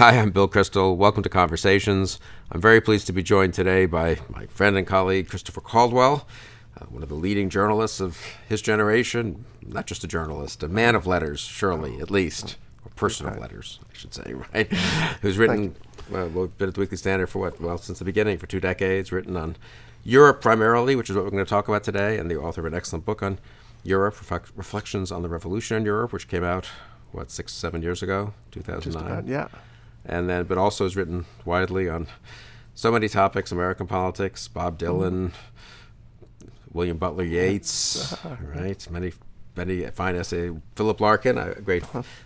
Hi, I'm Bill Kristol. Welcome to Conversations. I'm very pleased to be joined today by my friend and colleague, Christopher Caldwell, one of the leading journalists of his generation. Not just a journalist, a man of letters, surely, at least. Or person of letters, I should say, right? Who's written, we've been at the Weekly Standard for since the beginning, for 2 decades, written on Europe primarily, which is what we're going to talk about today, and the author of an excellent book on Europe, Reflections on the Revolution in Europe, which came out, 6-7 years ago, 2009. Just about, yeah. And then, but also has written widely on so many topics: American politics, Bob Dylan, William Butler Yeats, right? Many fine essay. Philip Larkin, a great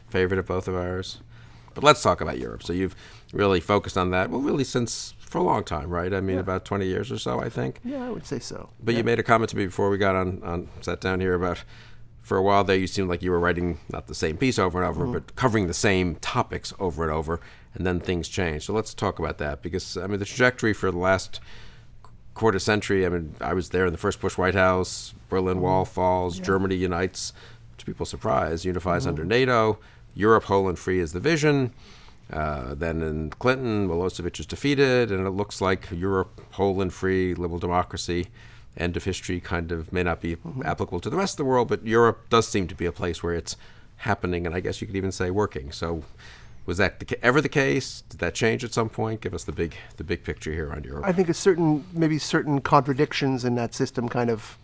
favorite of both of ours. But let's talk about Europe. So you've really focused on that. Well, really for a long time, right? I mean, about 20 years or so, I think. Yeah, I would say so. But you made a comment to me before we got sat down here about. For a while there, you seemed like you were writing not the same piece over and over, but covering the same topics over and over, and then things changed. So let's talk about that, because, I mean, the trajectory for the last quarter century, I mean, I was there in the first Bush White House, Berlin Wall falls, Germany unites, to people's surprise, unifies under NATO, Europe whole and free is the vision. Then in Clinton, Milosevic is defeated, and it looks like Europe whole and free, liberal democracy, end of history kind of may not be applicable to the rest of the world, but Europe does seem to be a place where it's happening, and I guess you could even say working. So was that ever the case? Did that change at some point? Give us the big picture here on Europe. I think maybe certain contradictions in that system kind of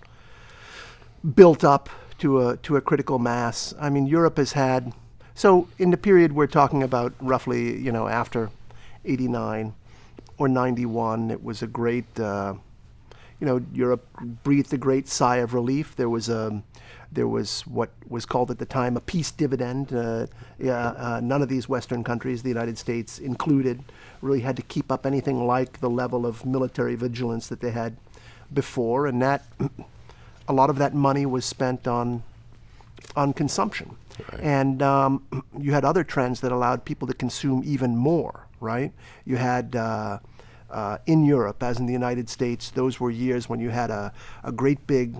built up to a critical mass. I mean, Europe has had, so in the period we're talking about roughly, after 89 or 91, it was a great, Europe breathed a great sigh of relief. There was what was called at the time a peace dividend. None of these Western countries, the United States included, really had to keep up anything like the level of military vigilance that they had before, and that a lot of that money was spent on consumption. Right. And you had other trends that allowed people to consume even more, right? You had in Europe, as in the United States, those were years when you had a great big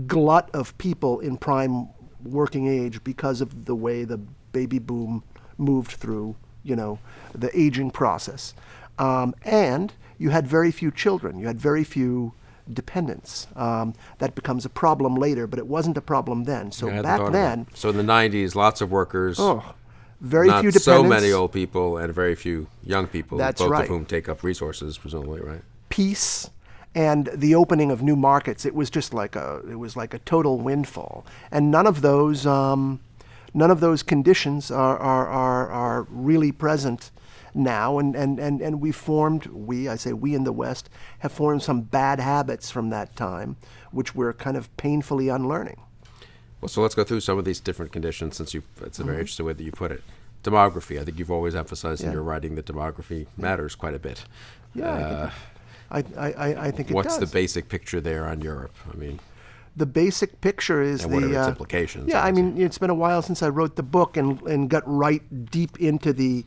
glut of people in prime working age because of the way the baby boom moved through, the aging process. And you had very few children. You had very few dependents. That becomes a problem later, but it wasn't a problem then. So back then... So in the 90s, lots of workers... Very few dependents. Not so many old people and very few young people, That's both right. of whom take up resources, presumably, right? Peace and the opening of new markets. It was just like a total windfall, and none of those conditions are really present now. And we in the West have formed some bad habits from that time, which we're kind of painfully unlearning. Well, so let's go through some of these different conditions, since it's a very interesting way that you put it. Demography. I think you've always emphasized in your writing that demography matters quite a bit. Yeah, I think it does. What's the basic picture there on Europe? I mean, the basic picture is what are its implications? Yeah, I mean, it's been a while since I wrote the book and got right deep into the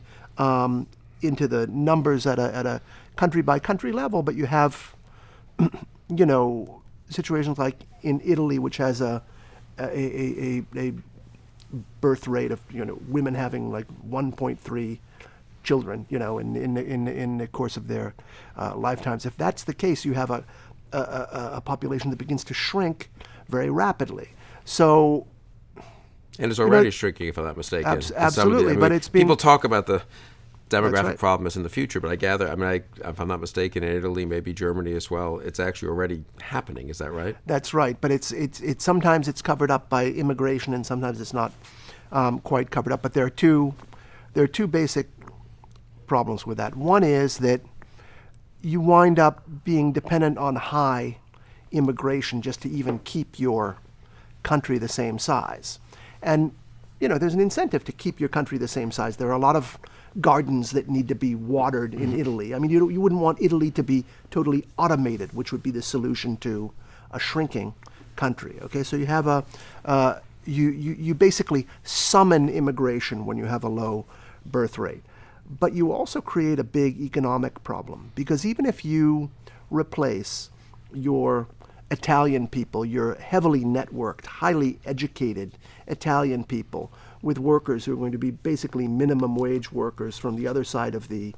numbers at a country by country level. But you have, situations like in Italy, which has a birth rate of women having like 1.3 children in the course of their lifetimes. If that's the case, you have a population that begins to shrink very rapidly. So, and it's already shrinking, if I'm not mistaken. Absolutely, but it's been, people talk about the demographic problem is in the future, but I gather, if I'm not mistaken, in Italy, maybe Germany as well, it's actually already happening. Is that right? That's right, but it's sometimes it's covered up by immigration, and sometimes it's not quite covered up. But there are two basic problems with that. One is that you wind up being dependent on high immigration just to even keep your country the same size, and there's an incentive to keep your country the same size. There are a lot of gardens that need to be watered in Italy. I mean, you wouldn't want Italy to be totally automated, which would be the solution to a shrinking country. Okay, so you have you basically summon immigration when you have a low birth rate, but you also create a big economic problem, because even if you replace your Italian people, your heavily networked, highly educated Italian people, with workers who are going to be basically minimum wage workers from the other side of the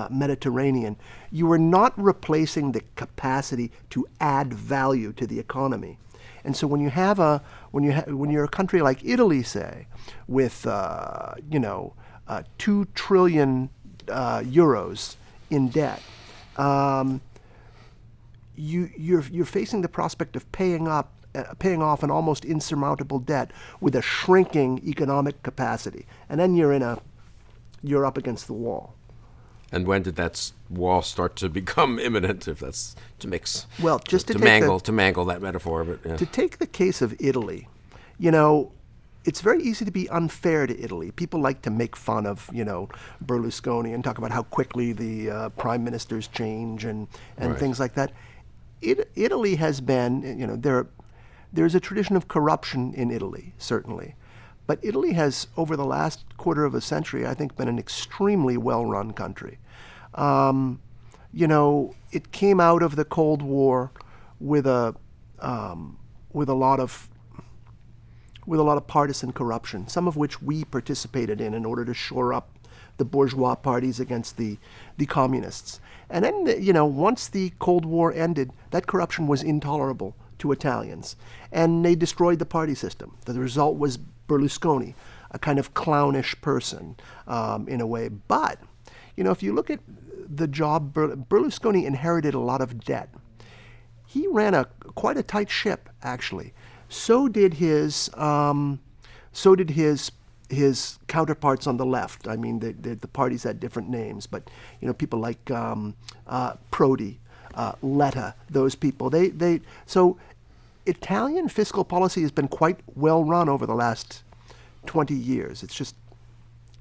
Mediterranean, you are not replacing the capacity to add value to the economy. And so when you're a country like Italy, say, with 2 trillion euros in debt, you're facing the prospect of paying off an almost insurmountable debt with a shrinking economic capacity, and then you're up against the wall. And when did that wall start to become imminent? If that's to mix, well, just to mangle that metaphor, but yeah. To take the case of Italy, it's very easy to be unfair to Italy. People like to make fun of, Berlusconi and talk about how quickly the prime ministers change and Right. things like that. Italy has been, there's a tradition of corruption in Italy, certainly. But Italy has, over the last quarter of a century, I think, been an extremely well-run country. It came out of the Cold War with a lot of partisan corruption, some of which we participated in order to shore up the bourgeois parties against the communists. And then, once the Cold War ended, that corruption was intolerable to Italians, and they destroyed the party system. The result was Berlusconi, a kind of clownish person in a way. But, if you look at the job, Berlusconi inherited a lot of debt. He ran quite a tight ship, actually. So did his counterparts on the left. I mean, the parties had different names, but people like Prodi, Letta, those people. So Italian fiscal policy has been quite well run over the last 20 years. It's just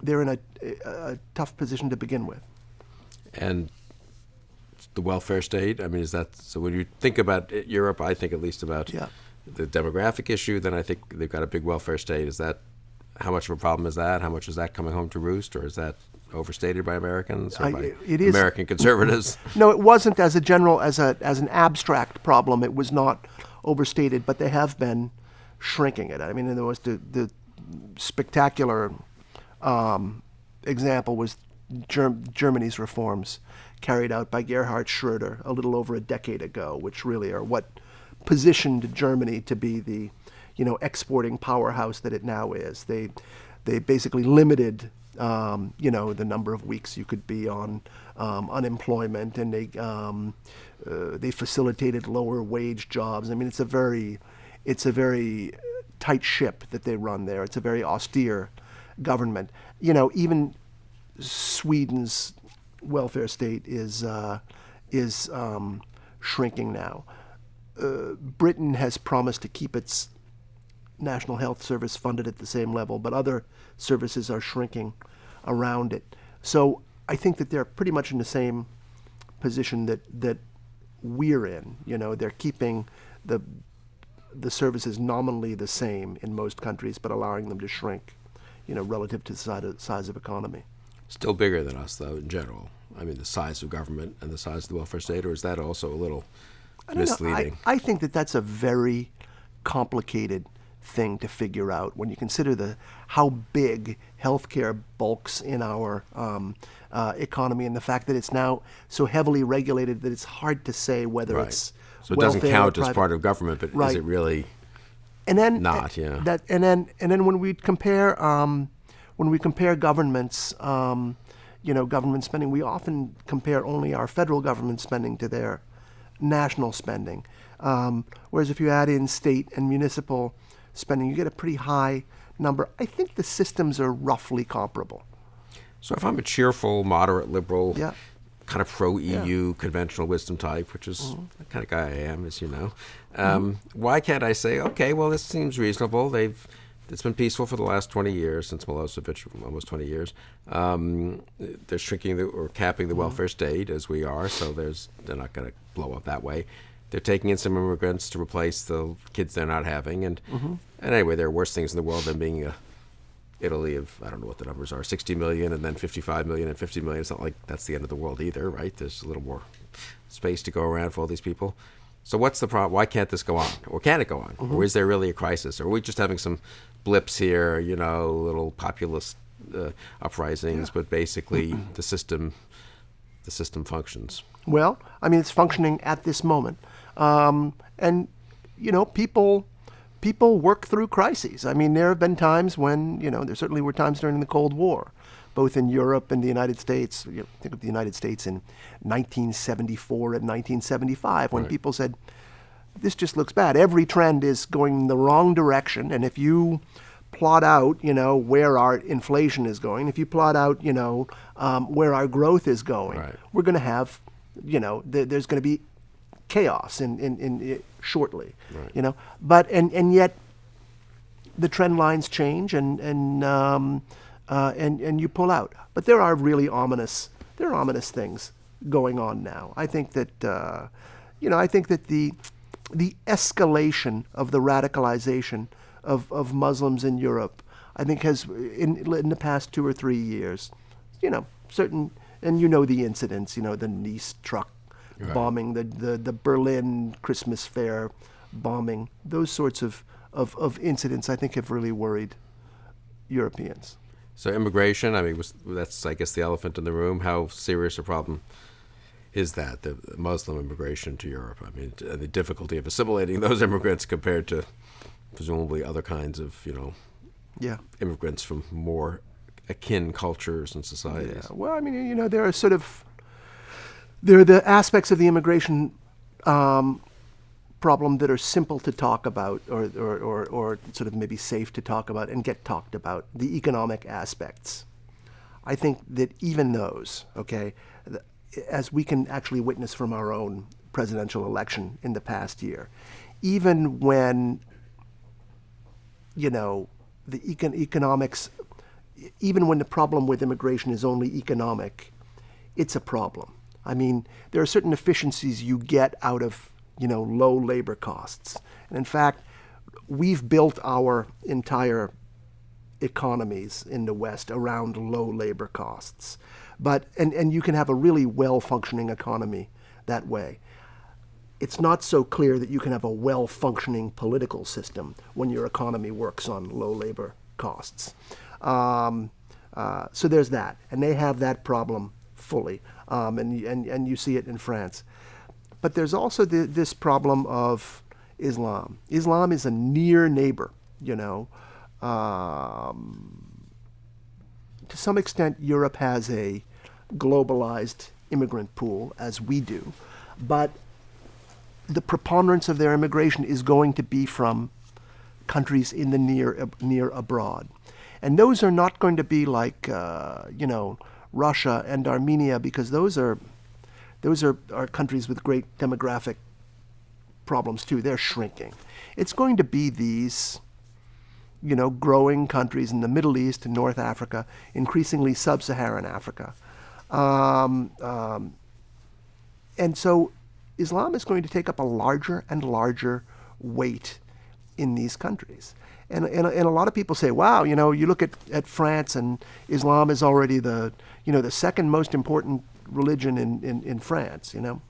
they're in a tough position to begin with. And the welfare state, I mean, is that, so when you think about Europe, I think at least about the demographic issue, then I think they've got a big welfare state. Is that, how much of a problem is that? How much is that coming home to roost, or is that overstated by Americans or by American conservatives? No, it wasn't as an abstract problem. It was not overstated, but they have been shrinking it. I mean, there was the spectacular example was Germany's reforms carried out by Gerhard Schröder a little over a decade ago, which really are what positioned Germany to be the exporting powerhouse that it now is. They basically limited the number of weeks you could be on unemployment, and they facilitated lower wage jobs. I mean, it's a very tight ship that they run there. It's a very austere government. Even Sweden's welfare state is shrinking now. Britain has promised to keep its National Health Service funded at the same level, but other services are shrinking around it. So I think that they're pretty much in the same position that we're in. They're keeping the services nominally the same in most countries, but allowing them to shrink, relative to the size of economy. Still bigger than us, though, in general. I mean, the size of government and the size of the welfare state, or is that also a little misleading? I think that's a very complicated thing to figure out when you consider how big healthcare bulks in our economy, and the fact that it's now so heavily regulated that it's hard to say whether it's so it doesn't count as private. part of government, but is it really? And then not, yeah. And then when we compare governments, government spending, we often compare only our federal government spending to their national spending. Whereas if you add in state and municipal spending, you get a pretty high number. I think the systems are roughly comparable. So if I'm a cheerful, moderate, liberal, kind of pro-EU, conventional wisdom type, which is the kind of guy I am, as you know, why can't I say, okay, well, this seems reasonable. It's been peaceful for the last 20 years, since Milosevic, almost 20 years. They're shrinking or capping the welfare state, as we are, so they're not going to blow up that way. They're taking in some immigrants to replace the kids they're not having. And anyway, there are worse things in the world than being Italy of, I don't know what the numbers are, 60 million and then 55 million and 50 million. It's not like that's the end of the world either, right? There's a little more space to go around for all these people. So what's the problem? Why can't this go on? Or can it go on? Or is there really a crisis? Or are we just having some blips here, little populist uprisings, but basically the system functions. Well, I mean, it's functioning at this moment. And, people work through crises. I mean, there have been times when, there certainly were times during the Cold War, both in Europe and the United States. Think of the United States in 1974 and 1975, when people said, this just looks bad. Every trend is going in the wrong direction. And if you plot out, where our inflation is going, if you plot out, where our growth is going, we're going to have, there's going to be chaos in shortly, But and yet the trend lines change and you pull out. But there are really ominous things going on now. I think that the escalation of the radicalization of Muslims in Europe, I think, has in the past 2 or 3 years, certain, and the incidents, the Nice truck bombing, the Berlin Christmas fair bombing, those sorts of incidents, I think, have really worried Europeans. So immigration, I mean, that's, I guess, the elephant in the room. How serious a problem is that, the Muslim immigration to Europe? I mean, the difficulty of assimilating those immigrants compared to presumably other kinds of, immigrants from more akin cultures and societies. Yeah. Well, I mean, there are the aspects of the immigration problem that are simple to talk about, or sort of maybe safe to talk about and get talked about. The economic aspects. I think that even those, as we can actually witness from our own presidential election in the past year, even when, the economics, even when the problem with immigration is only economic, it's a problem. I mean, there are certain efficiencies you get out of, low labor costs. And in fact, we've built our entire economies in the West around low labor costs. But and you can have a really well-functioning economy that way. It's not so clear that you can have a well-functioning political system when your economy works on low labor costs. So there's that, and they have that problem fully, and you see it in France. But there's also this problem of Islam. Islam is a near neighbor, To some extent, Europe has a globalized immigrant pool, as we do, but the preponderance of their immigration is going to be from countries in the near abroad. And those are not going to be like, Russia and Armenia, because those are countries with great demographic problems too. They're shrinking. It's going to be these, growing countries in the Middle East and North Africa, increasingly sub-Saharan Africa. And so Islam is going to take up a larger and larger weight in these countries. And a lot of people say, wow, you look at France, and Islam is already the second most important religion in France, No,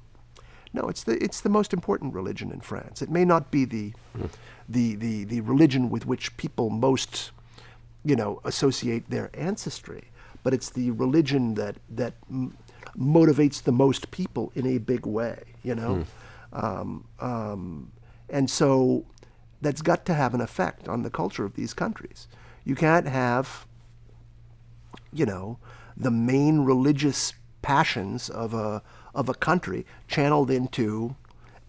it's the most important religion in France. It may not be the religion with which people most, associate their ancestry, but it's the religion that motivates the most people in a big way, And so that's got to have an effect on the culture of these countries. You can't have, the main religious passions of a country channeled into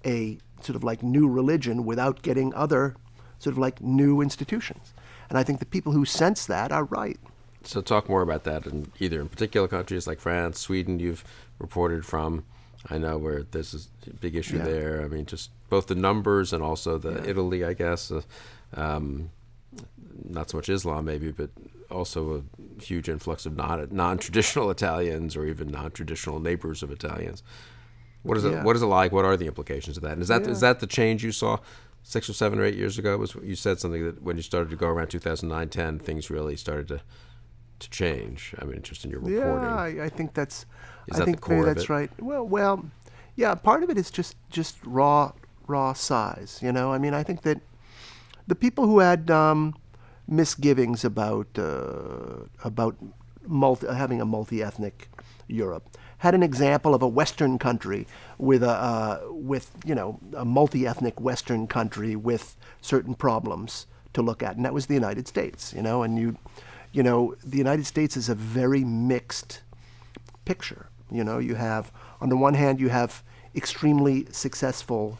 a sort of like new religion without getting other sort of like new institutions. And I think the people who sense that are right. So talk more about that, either in particular countries like France, Sweden, you've reported from. I know where there's a big issue there. I mean, just both the numbers and also Italy, I guess. Not so much Islam maybe, but also a huge influx of non-traditional Italians or even non-traditional neighbors of Italians. What is it? What is it like? What are the implications of that? And is that the change you saw 6 or 7 or 8 years ago? You said something that when you started to go around 2009, 10, things really started to change. I mean, just in your reporting. Yeah, I think that's. Is that the core of it? Right. Well, yeah. Part of it is just raw size. I mean, I think that the people who had misgivings about having a multi-ethnic Europe. Had an example of a Western country with a multi-ethnic Western country with certain problems to look at, and that was the United States. And the United States is a very mixed picture. You have, on the one hand, you have extremely successful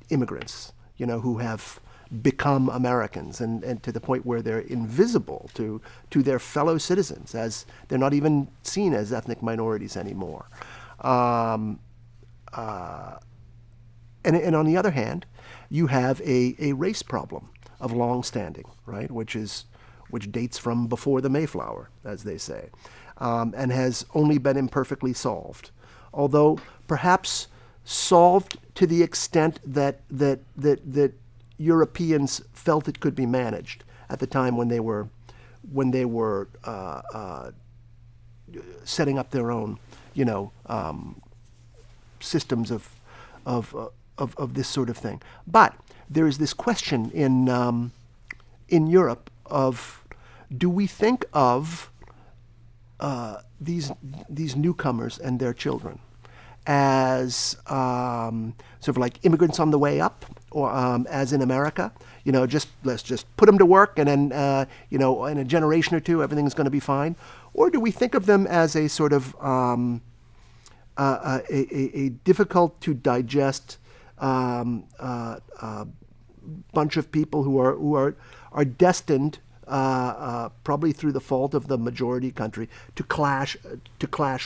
immigrants, who have become Americans, and to the point where they're invisible to their fellow citizens, as they're not even seen as ethnic minorities anymore. And on the other hand, you have a race problem of long standing, right, which dates from before the Mayflower, as they say, and has only been imperfectly solved, although perhaps solved to the extent that Europeans felt it could be managed at the time when they were setting up their own, systems of this sort of thing. But there is this question in Europe of, do we think of these newcomers and their children as sort of like immigrants on the way up, or as in America, let's just put them to work, and then in a generation or two everything's going to be fine? Or do we think of them as a sort of a difficult to digest bunch of people who are destined, probably through the fault of the majority country, to clash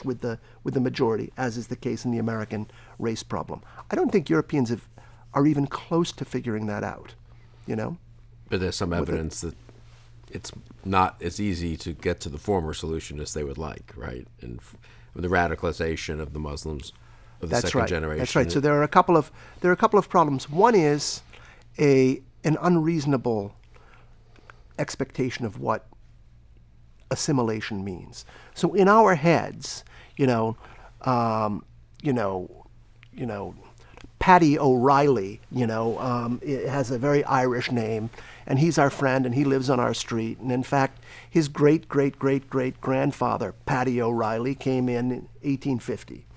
with the majority, as is the case in the American race problem? I don't think Europeans are even close to figuring that out, But there's some evidence that it's not as easy to get to the former solution as they would like, right? And the radicalization of the Muslims of the second generation. That's right. So there are a couple of problems. One is an unreasonable expectation of what assimilation means. So in our heads, Paddy O'Reilly, it has a very Irish name, and he's our friend, and he lives on our street. And in fact, his great-great-great-great-grandfather, Paddy O'Reilly, came in 1850.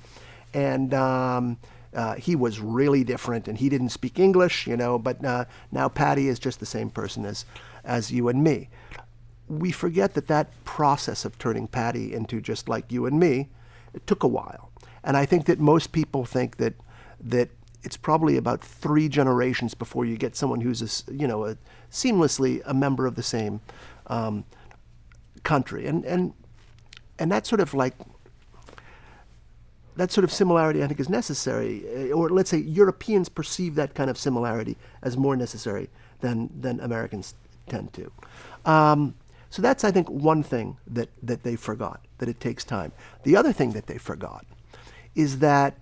And he was really different, and he didn't speak English, but now Paddy is just the same person as you and me. We forget that process of turning Paddy into just like you and me, it took a while. And I think that most people think that it's probably about 3 generations before you get someone who's seamlessly a member of the same country, and that sort of similarity, I think, is necessary, or let's say Europeans perceive that kind of similarity as more necessary than Americans tend to. So that's, I think, one thing that they forgot, that it takes time. The other thing that they forgot is that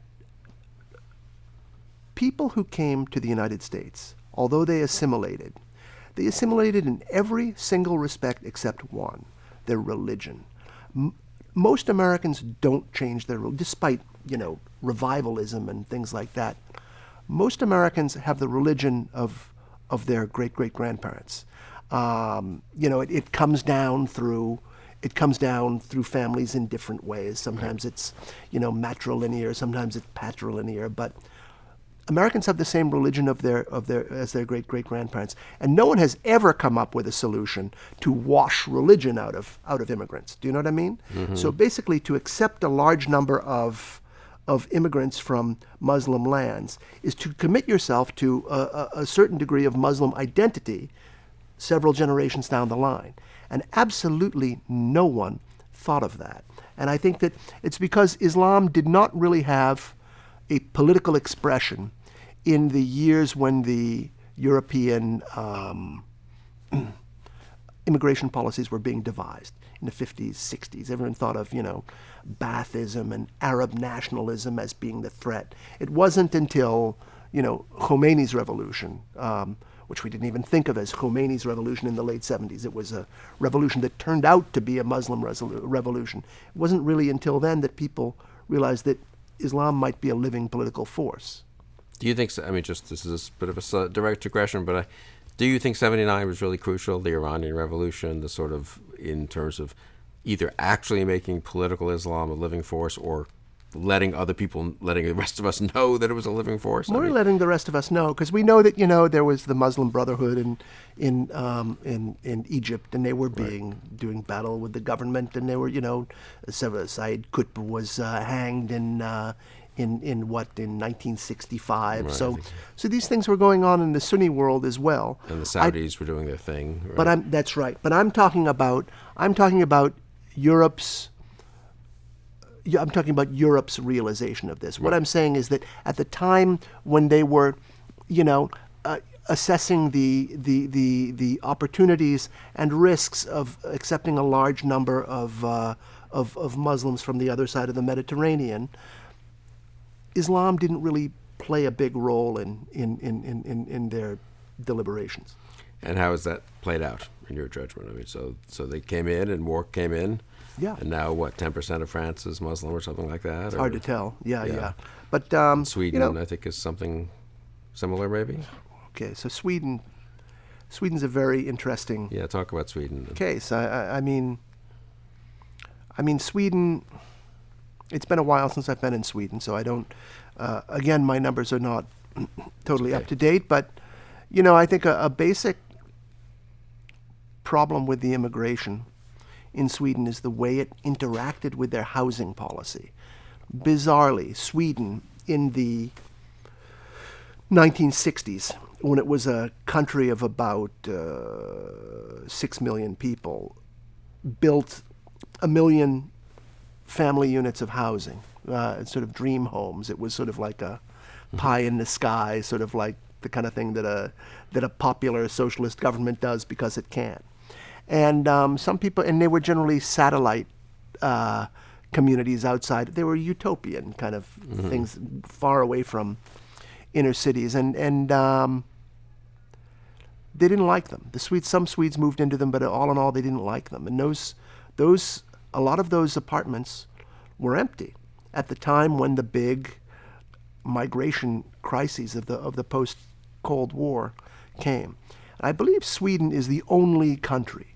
people who came to the United States, although they assimilated in every single respect except one, their religion. Most Americans don't change their religion, despite, revivalism and things like that. Most Americans have the religion of their great-great-grandparents. It comes down through families in different ways. Sometimes it's, matrilinear, sometimes it's patrilinear, but Americans have the same religion as their great-great-grandparents, and no one has ever come up with a solution to wash religion out of immigrants. Do you know what I mean? Mm-hmm. So basically, to accept a large number of immigrants from Muslim lands is to commit yourself to a certain degree of Muslim identity several generations down the line, and absolutely no one thought of that. And I think that it's because Islam did not really have a political expression in the years when the European immigration policies were being devised in the 50s, 60s. Everyone thought of, Baathism and Arab nationalism as being the threat. It wasn't until, Khomeini's revolution, which we didn't even think of as Khomeini's revolution in the late 70s. It was a revolution that turned out to be a Muslim revolution. It wasn't really until then that people realized that Islam might be a living political force. Do you think so? I mean, this is a bit of a direct digression, but Do you think 79 was really crucial, the Iranian Revolution, the sort of, in terms of either actually making political Islam a living force or letting other people, letting the rest of us know that it was a living force? More letting the rest of us know, because we know that there was the Muslim Brotherhood in Egypt, and they were doing battle with the government, and they were Said Qutb was hanged in 1965. Right. So these things were going on in the Sunni world as well. And the Saudis were doing their thing. Right? But that's right. But I'm talking about Europe's. I'm talking about Europe's realization of this. What I'm saying is that at the time when they were, assessing the opportunities and risks of accepting a large number of Muslims from the other side of the Mediterranean, Islam didn't really play a big role in their deliberations. And how has that played out in your judgment? I mean, so they came in and more came in. Yeah. And now, 10% of France is Muslim or something like that? It's hard to tell. Yeah. But Sweden, I think, is something similar, maybe. Okay, so Sweden's a very interesting. Yeah, talk about Sweden. Case. I mean, Sweden. It's been a while since I've been in Sweden, so I don't. Again, my numbers are not totally up to date, but I think a basic problem with the immigration in Sweden is the way it interacted with their housing policy. Bizarrely, Sweden in the 1960s, when it was a country of about 6 million people, built 1 million family units of housing, sort of dream homes. It was sort of like a pie in the sky, sort of like the kind of thing that a popular socialist government does because it can. And some people, and they were generally satellite communities outside. They were utopian kind of things, far away from inner cities, and they didn't like them. Some Swedes moved into them, but all in all, they didn't like them. And a lot of those apartments were empty at the time when the big migration crises of the post-Cold War came. And I believe Sweden is the only country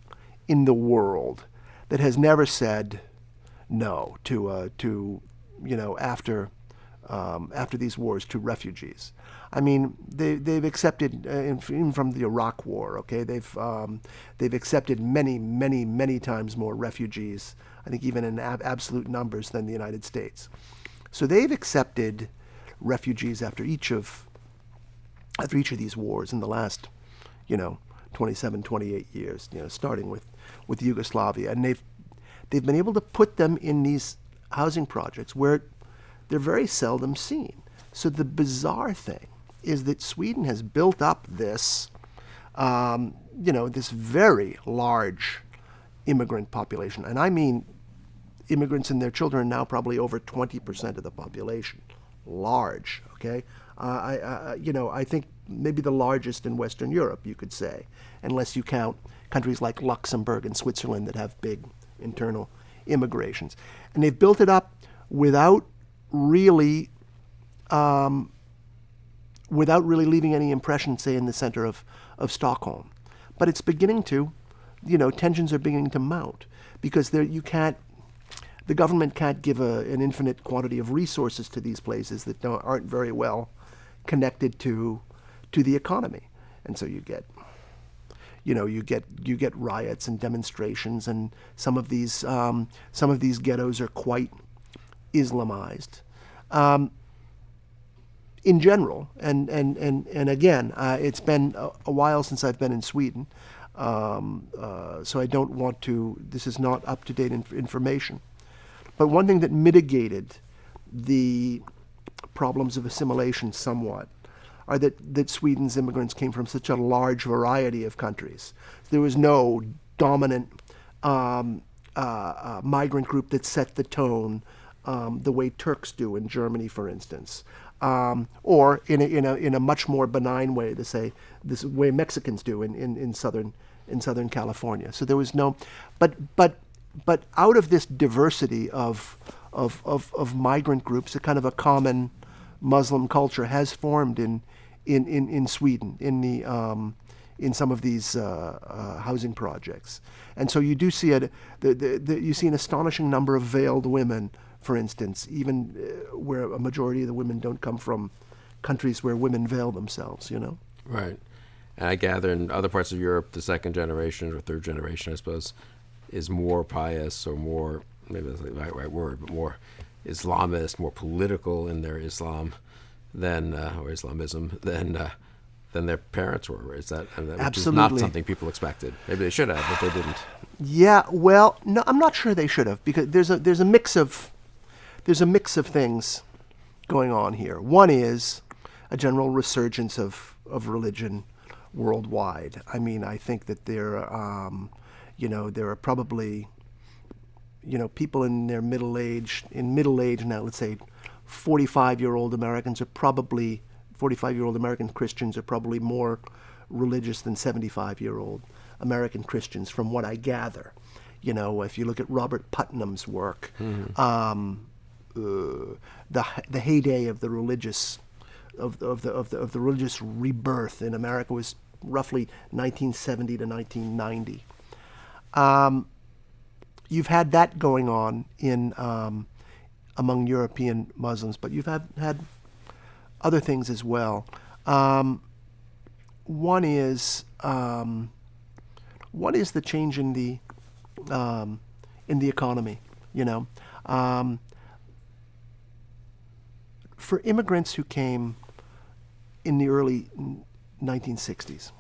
in the world that has never said no to after these wars, to refugees. I mean, they've accepted even from the Iraq War. Okay, they've accepted many times more refugees. I think even in absolute numbers than the United States. So they've accepted refugees after each of these wars in the last 27, 28 years. Starting with Yugoslavia, and they've been able to put them in these housing projects where they're very seldom seen. So the bizarre thing is that Sweden has built up this, this very large immigrant population, and I mean, immigrants and their children are now probably over 20% of the population. Large, okay? I think maybe the largest in Western Europe, you could say, unless you count countries like Luxembourg and Switzerland that have big internal immigrations. And they've built it up without really leaving any impression, say, in the center of Stockholm. But it's beginning to, tensions are beginning to mount because the government can't give an infinite quantity of resources to these places that aren't very well connected to the economy, and so you get riots and demonstrations, and some of these ghettos are quite Islamized. In general, and again, it's been a while since I've been in Sweden, so I don't want to. This is not up-to-date information. But one thing that mitigated the problems of assimilation somewhat are that Sweden's immigrants came from such a large variety of countries. There was no dominant migrant group that set the tone the way Turks do in Germany, for instance, or in a much more benign way, this way Mexicans do in southern California. So there was no, but out of this diversity of migrant groups, a kind of a common Muslim culture has formed in Sweden in in some of these housing projects. And so you do see you see an astonishing number of veiled women, for instance, even where a majority of the women don't come from countries where women veil themselves, you know? Right. And I gather in other parts of Europe, the second generation or third generation, I suppose, is more pious or more, maybe that's the right word, but more Islamist, more political in their Islam than, or Islamism, than their parents were. Is that, which Absolutely. is not something people expected. Maybe they should have, but they didn't. Yeah, well, no, I'm not sure they should have, because there's a mix of things going on here. One is a general resurgence of religion worldwide. I mean, I think that there are probably, people in their middle age now, let's say 45-year-old American Christians are probably more religious than 75-year-old American Christians, from what I gather. If you look at Robert Putnam's work, the heyday of the religious rebirth in America was roughly 1970 to 1990. You've had that going on in among European Muslims, but you've had other things as well. One is the change in the economy. For immigrants who came in the early 1960s,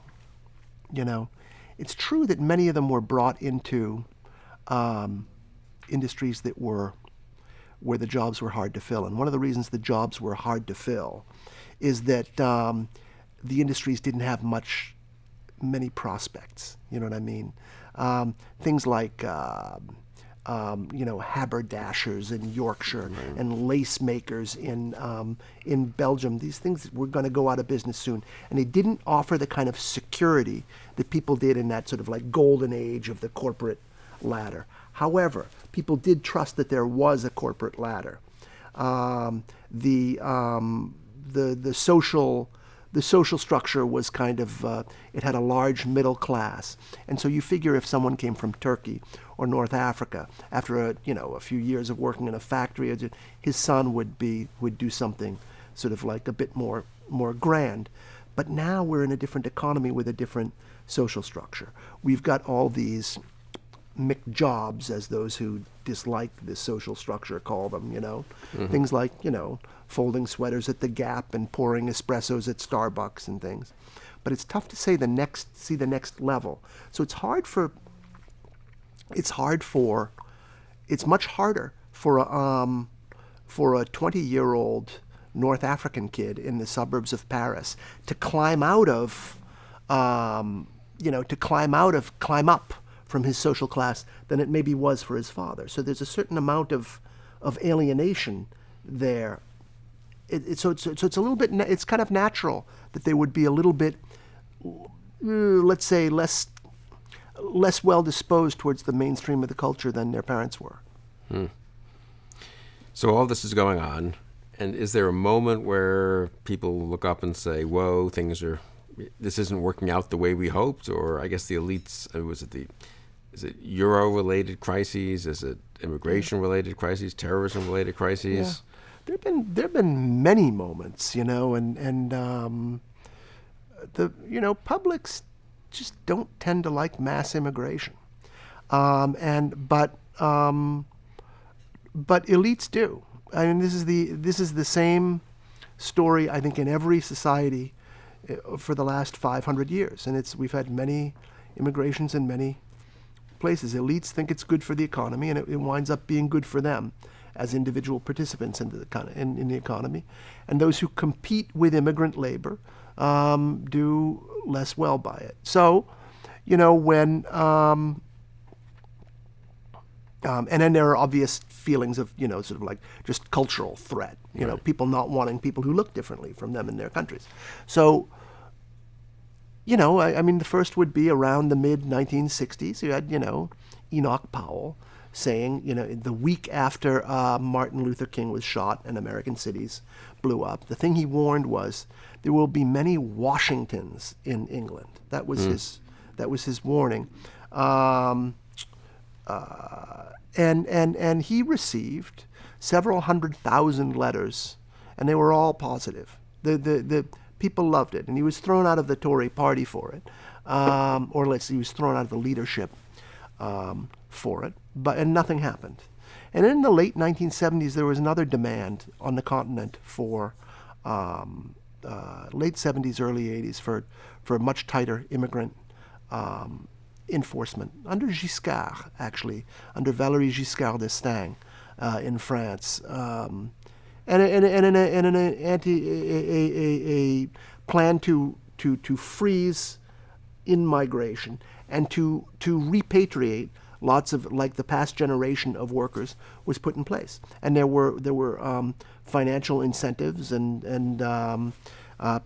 it's true that many of them were brought into industries where the jobs were hard to fill. And one of the reasons the jobs were hard to fill is that the industries didn't have many prospects. You know what I mean? Things like haberdashers in Yorkshire, right, and lace makers in Belgium. These things were going to go out of business soon, and they didn't offer the kind of security that people did in that sort of like golden age of the corporate ladder. However, people did trust that there was a corporate ladder. The social structure was kind of, it had a large middle class. And so you figure if someone came from Turkey or North Africa, after a few years of working in a factory, his son would do something sort of like a bit more grand. But now we're in a different economy with a different social structure. We've got all these McJobs, as those who dislike this social structure call them, Mm-hmm. Things like, folding sweaters at the Gap and pouring espressos at Starbucks and things. But it's tough to see the next level. So it's much harder for a 20-year-old North African kid in the suburbs of Paris to climb up from his social class than it maybe was for his father. So there's a certain amount of alienation there. So it's a little bit. It's kind of natural that they would be a little bit, let's say, less well disposed towards the mainstream of the culture than their parents were. So all this is going on, and is there a moment where people look up and say, "Whoa, this isn't working out the way we hoped"? Or I guess the elites. Is it Euro-related crises? Is it immigration-related crises? Terrorism-related crises? Yeah. There've been many moments, publics just don't tend to like mass immigration, but elites do. I mean, this is the same story, I think, in every society for the last 500 years, and we've had many immigrations in many places. Elites think it's good for the economy, and it winds up being good for them as individual participants in the economy. And those who compete with immigrant labor do less well by it. So, when and then there are obvious feelings of, sort of like just cultural threat, right, people not wanting people who look differently from them in their countries. So, I mean, the first would be around the mid-1960s. You had, Enoch Powell saying, the week after Martin Luther King was shot and American cities blew up, the thing he warned was there will be many Washingtons in England. That was his warning. And he received several 100,000 letters, and they were all positive. The people loved it, and he was thrown out of the Tory party for it, he was thrown out of the leadership for it, and nothing happened. And in the late 1970s, there was another demand on the continent for late 70s, early 80s for much tighter immigrant enforcement under Giscard, actually, under Valéry Giscard d'Estaing in France, and a plan to freeze in migration and to repatriate lots of, like, the past generation of workers was put in place, and there were financial incentives and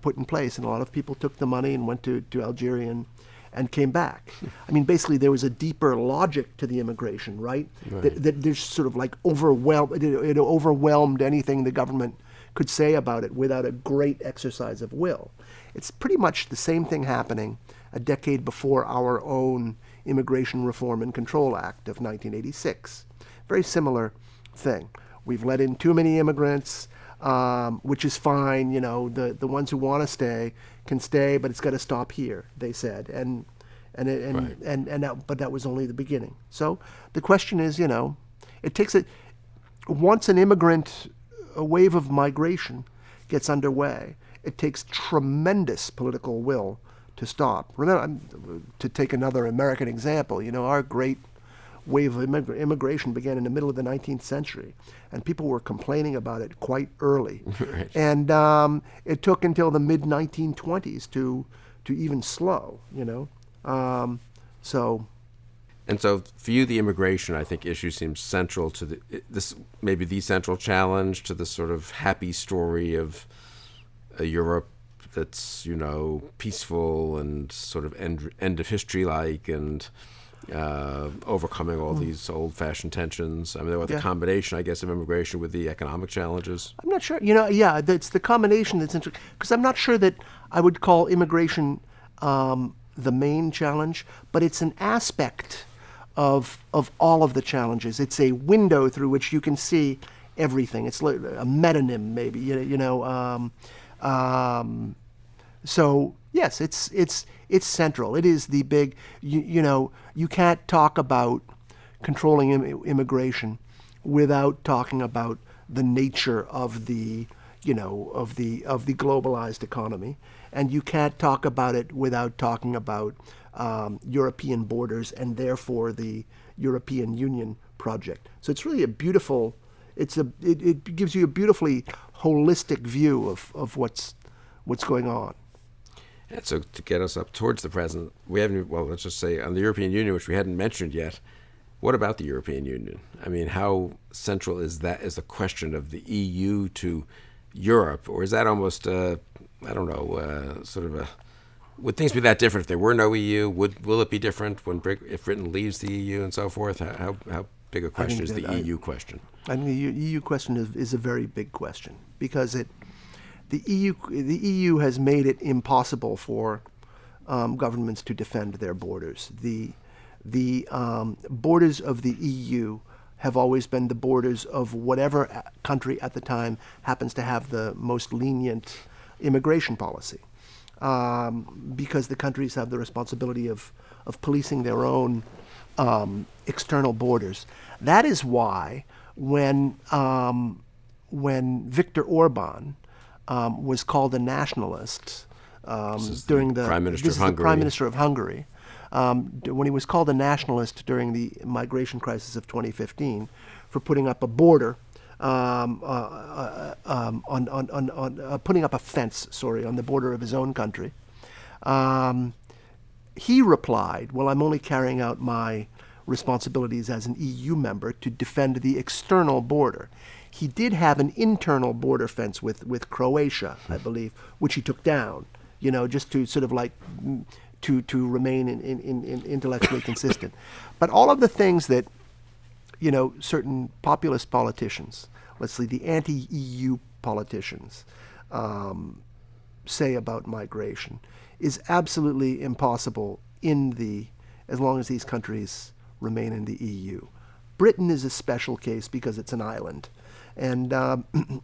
put in place, and a lot of people took the money and went to Algeria and came back. I mean, basically, there was a deeper logic to the immigration, right? That there's sort of like it overwhelmed anything the government could say about it without a great exercise of will. It's pretty much the same thing happening a decade before our own Immigration Reform and Control Act of 1986. Very similar thing. We've let in too many immigrants, which is fine. The ones who want to stay can stay, but it's got to stop here, they said. But that was only the beginning. So the question is, it takes once an immigrant, a wave of migration gets underway, it takes tremendous political will to stop. Remember, to take another American example, our great wave of immigration began in the middle of the 19th century, and people were complaining about it quite early. Right. And it took until the mid-1920s to even slow, So for you, the immigration, I think, issue seems central to this, maybe the central challenge to the sort of happy story of a Europe that's, peaceful and sort of end of history like, and overcoming all these old-fashioned tensions. I mean, there was the combination, I guess, of immigration with the economic challenges. I'm not sure. It's the combination that's interesting, because I'm not sure that I would call immigration the main challenge, but it's an aspect of all of the challenges. It's a window through which you can see everything. It's like a metonym, maybe. So yes, it's central. It is the big. You can't talk about controlling immigration without talking about the nature of the globalized economy, and you can't talk about it without talking about European borders and therefore the European Union project. So it's really a beautiful. It gives you a beautifully holistic view of what's going on. And so to get us up towards the present, we haven't, let's just say on the European Union, which we hadn't mentioned yet, what about the European Union? I mean, how central is that as a question of the EU to Europe? Or is that almost, would things be that different if there were no EU? Will it be different if Britain leaves the EU and so forth? How big a question is the EU question? I think the EU question is a very big question, because the EU has made it impossible for governments to defend their borders. The borders of the EU have always been the borders of whatever country at the time happens to have the most lenient immigration policy, because the countries have the responsibility of policing their own external borders. That is why when Viktor Orban was called a nationalist during the Prime Minister of Hungary. The Prime Minister of Hungary. When he was called a nationalist during the migration crisis of 2015 for putting up a border, putting up a fence, on the border of his own country, he replied, "Well, I'm only carrying out my responsibilities as an EU member to defend the external border." He did have an internal border fence with Croatia, I believe, which he took down, just to sort of like to remain in intellectually consistent. But all of the things that certain populist politicians, let's say the anti-EU politicians, say about migration is absolutely impossible as long as these countries remain in the EU. Britain is a special case because it's an island, and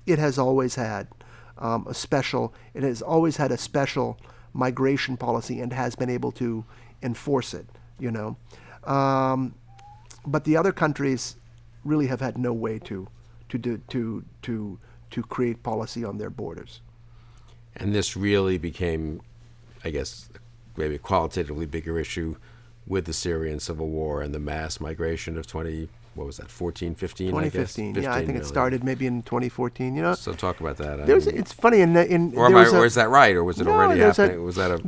it has always had a special migration policy and has been able to enforce it. But the other countries really have had no way to create policy on their borders. And this really became, I guess, maybe a qualitatively bigger issue with the Syrian civil war and the mass migration of 2014, 15, 2015, I guess? yeah, I think it started maybe in 2014. So talk about that. It's funny, or is that right, or was it already happening? Was that a moment?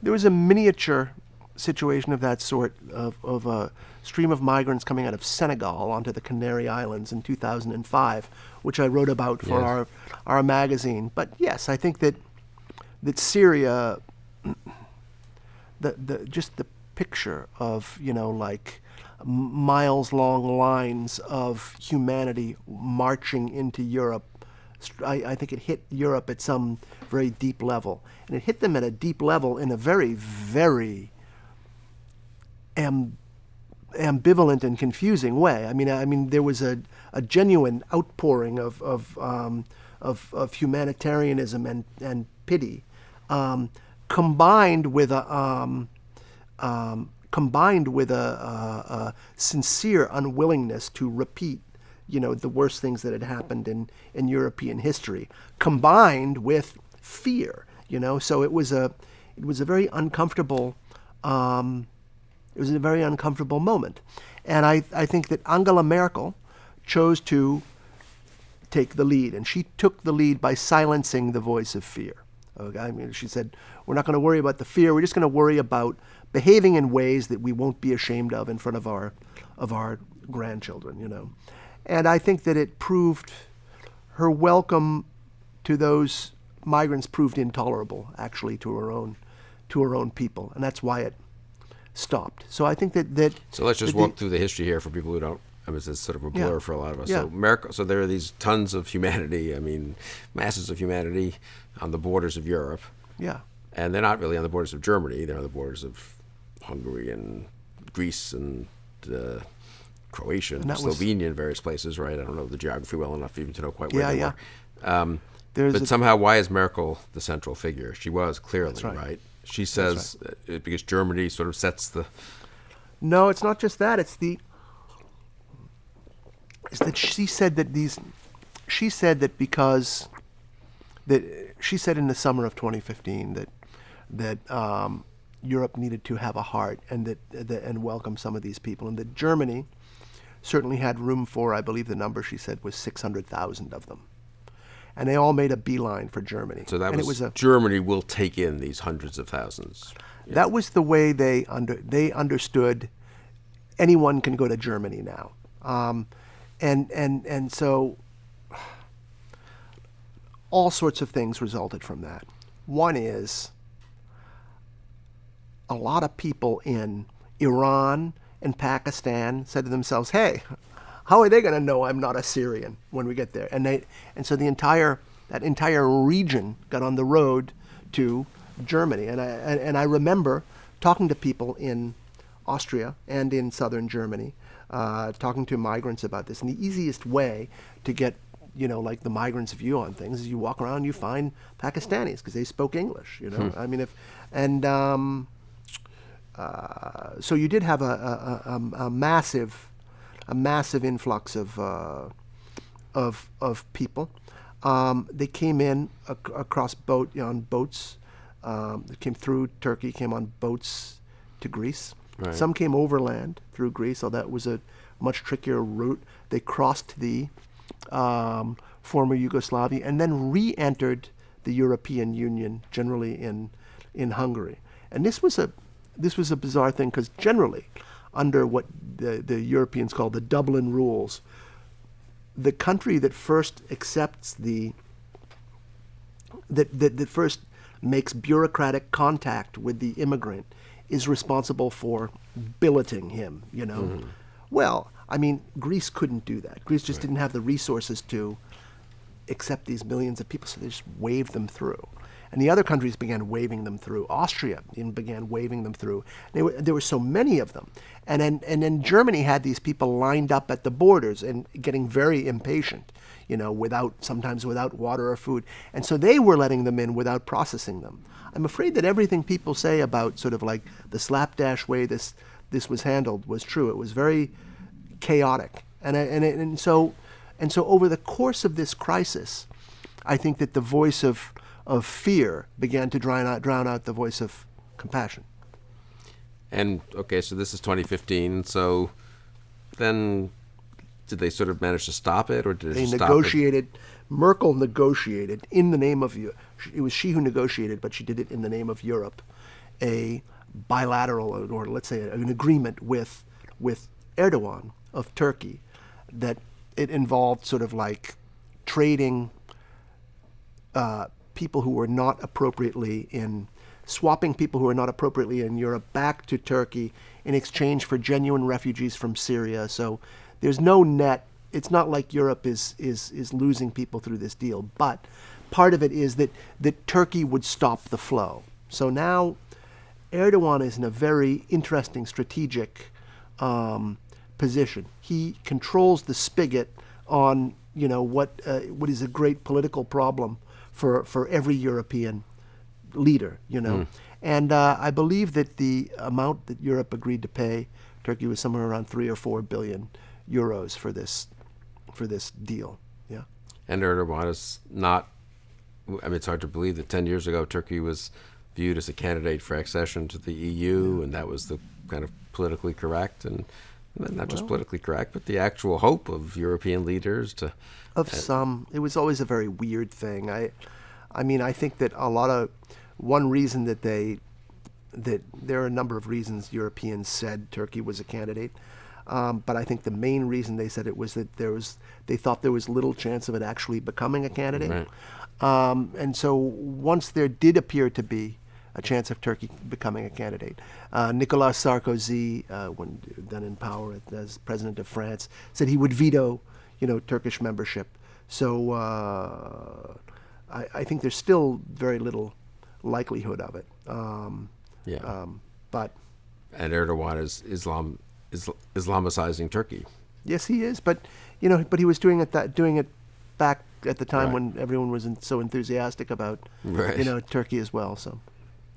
There was a miniature situation of that sort of a stream of migrants coming out of Senegal onto the Canary Islands in 2005, which I wrote about for our magazine. But yes, I think that Syria, just the picture of miles-long lines of humanity marching into Europe, I think it hit Europe at some very deep level, and it hit them at a deep level in a very, very ambivalent and confusing way. I mean, there was a genuine outpouring of humanitarianism and pity, combined with a sincere unwillingness to repeat, the worst things that had happened in European history, combined with fear. So it was a very uncomfortable. It was a very uncomfortable moment. And I think that Angela Merkel chose to take the lead. And she took the lead by silencing the voice of fear. Okay? She said, we're not going to worry about the fear. We're just going to worry about behaving in ways that we won't be ashamed of in front of our grandchildren, And I think that it proved, her welcome to those migrants proved intolerable, actually, to her own people. And that's why it stopped. So I think that so let's just walk through the history here for people who don't. It's sort of a blur for a lot of us. Yeah. So there are these tons of humanity. Masses of humanity on the borders of Europe. Yeah. And they're not really on the borders of Germany. They're on the borders of Hungary and Greece and Croatia and Slovenia and various places. Right? I don't know the geography well enough even to know quite where they were. But somehow, why is Merkel the central figure? She was clearly, right? She says because Germany sort of sets the. No, it's not just that. It's that she said that she said in the summer of 2015 that Europe needed to have a heart and and welcome some of these people, and that Germany certainly had room for, I believe the number she said was 600,000 of them. And they all made a beeline for Germany. So Germany will take in these hundreds of thousands. Yeah. That was the way they understood anyone can go to Germany now. And so all sorts of things resulted from that. One is a lot of people in Iran and Pakistan said to themselves, hey, how are they going to know I'm not a Syrian when we get there? And so that entire region got on the road to Germany. And I remember talking to people in Austria and in southern Germany, talking to migrants about this. And the easiest way to get, the migrants' view on things is you walk around and you find Pakistanis because they spoke English. So you did have a massive influx of people. They came in across on boats. They came through Turkey, came on boats to Greece. Right. Some came overland through Greece, so that was a much trickier route. They crossed the former Yugoslavia and then re-entered the European Union, generally in Hungary. And this was a bizarre thing because generally, under what the Europeans call the Dublin rules, the country that first accepts that first makes bureaucratic contact with the immigrant is responsible for billeting him, Well, I mean, Greece couldn't do that. Greece just didn't have the resources to accept these millions of people, so they just waved them through. And the other countries began waving them through. Austria even began waving them through. There were so many of them. And then Germany had these people lined up at the borders and getting very impatient, sometimes without water or food. And so they were letting them in without processing them. I'm afraid that everything people say about sort of like the slapdash way this was handled was true. It was very chaotic. And so over the course of this crisis, I think that the voice of fear began to drown out the voice of compassion. And, okay, so this is 2015, so then did they sort of manage to stop it, or did it just negotiated, stop it? Merkel negotiated in the name of, it was she who negotiated, but she did it in the name of Europe, a bilateral, or let's say an agreement with Erdogan of Turkey, that it involved sort of like trading people who were not appropriately swapping people who were not appropriately in Europe back to Turkey in exchange for genuine refugees from Syria. So there's no net. It's not like Europe is losing people through this deal, but part of it is that Turkey would stop the flow. So now Erdogan is in a very interesting strategic position. He controls the spigot on what is a great political problem for every European leader, And I believe that the amount that Europe agreed to pay Turkey was somewhere around 3 or 4 billion euros for this deal. Yeah. And Erdogan is not, I mean, it's hard to believe that 10 years ago Turkey was viewed as a candidate for accession to the EU, and that was the kind of politically correct, and not just politically correct, but the actual hope of European leaders to... It was always a very weird thing. I mean, I think that one reason that there are a number of reasons Europeans said Turkey was a candidate, but I think the main reason they said it was that they thought there was little chance of it actually becoming a candidate. Right. And so once there did appear to be a chance of Turkey becoming a candidate, Nicolas Sarkozy, when then in power as president of France, said he would veto Turkish membership. So I think there's still very little likelihood of it. But and Erdogan is Islamicizing Turkey. Yes, he is. But he was doing it back at the time when everyone was so enthusiastic about Turkey as well. So.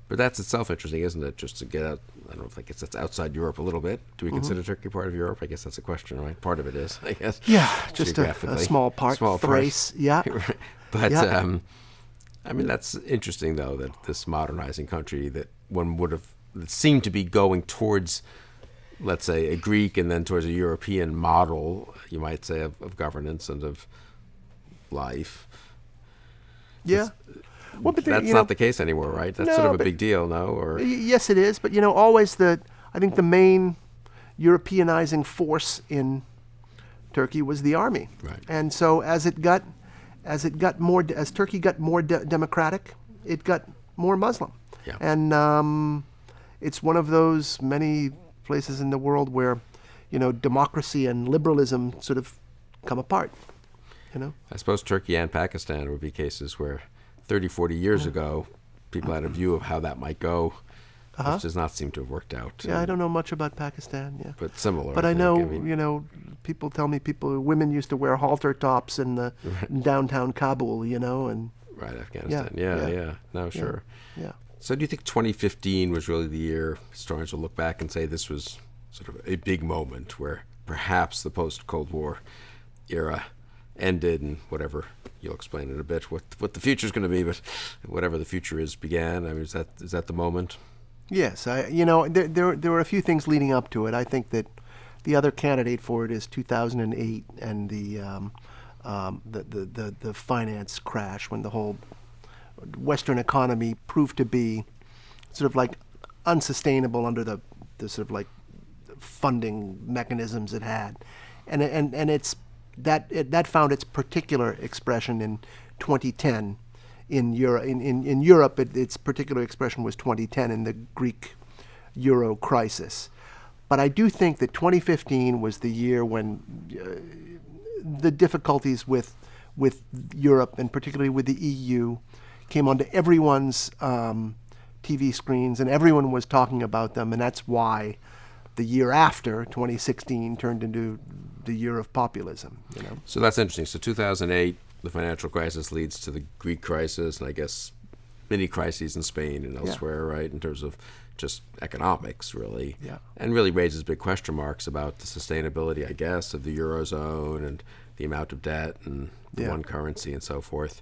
But that's itself interesting, isn't it? Just to get out, I don't know, I guess that's outside Europe a little bit. Do we consider Turkey part of Europe? I guess that's a question, right? Part of it is, I guess. Yeah, just a small part. Thrace, yeah. But, I mean, that's interesting, though, that this modernizing country that one would have seemed to be going towards, let's say, a Greek and then towards a European model, you might say, of governance and of life. Yeah. Well, but that's not the case anymore, right? That's sort of a big deal, no? Or yes, it is. But always I think the main Europeanizing force in Turkey was the army. Right. And so as Turkey got more democratic, it got more Muslim. Yeah. And it's one of those many places in the world where democracy and liberalism sort of come apart. I suppose Turkey and Pakistan would be cases where 30, 40 years ago, people had a view of how that might go, which does not seem to have worked out. Yeah, I don't know much about Pakistan, But similar. But I know, people tell me women used to wear halter tops in downtown Kabul, and... Right, Afghanistan. Yeah. No, sure. Yeah. So do you think 2015 was really the year historians will look back and say this was sort of a big moment where perhaps the post-Cold War era ended, and whatever, you'll explain in a bit what the future is going to be, but whatever the future is began. I mean, is that the moment? Yes, there were a few things leading up to it. I think that the other candidate for it is 2008 and the finance crash, when the whole Western economy proved to be sort of like unsustainable under the sort of like funding mechanisms it had, and it's that found its particular expression in 2010 in Europe. Its particular expression was 2010 in the Greek euro crisis. But I do think that 2015 was the year when the difficulties with Europe, and particularly with the EU, came onto everyone's TV screens, and everyone was talking about them, and that's why the year after, 2016, turned into the year of populism. So that's interesting. So 2008, the financial crisis leads to the Greek crisis, and I guess many crises in Spain and elsewhere, right, in terms of just economics, really, and really raises big question marks about the sustainability, I guess, of the Eurozone and the amount of debt and the one currency and so forth.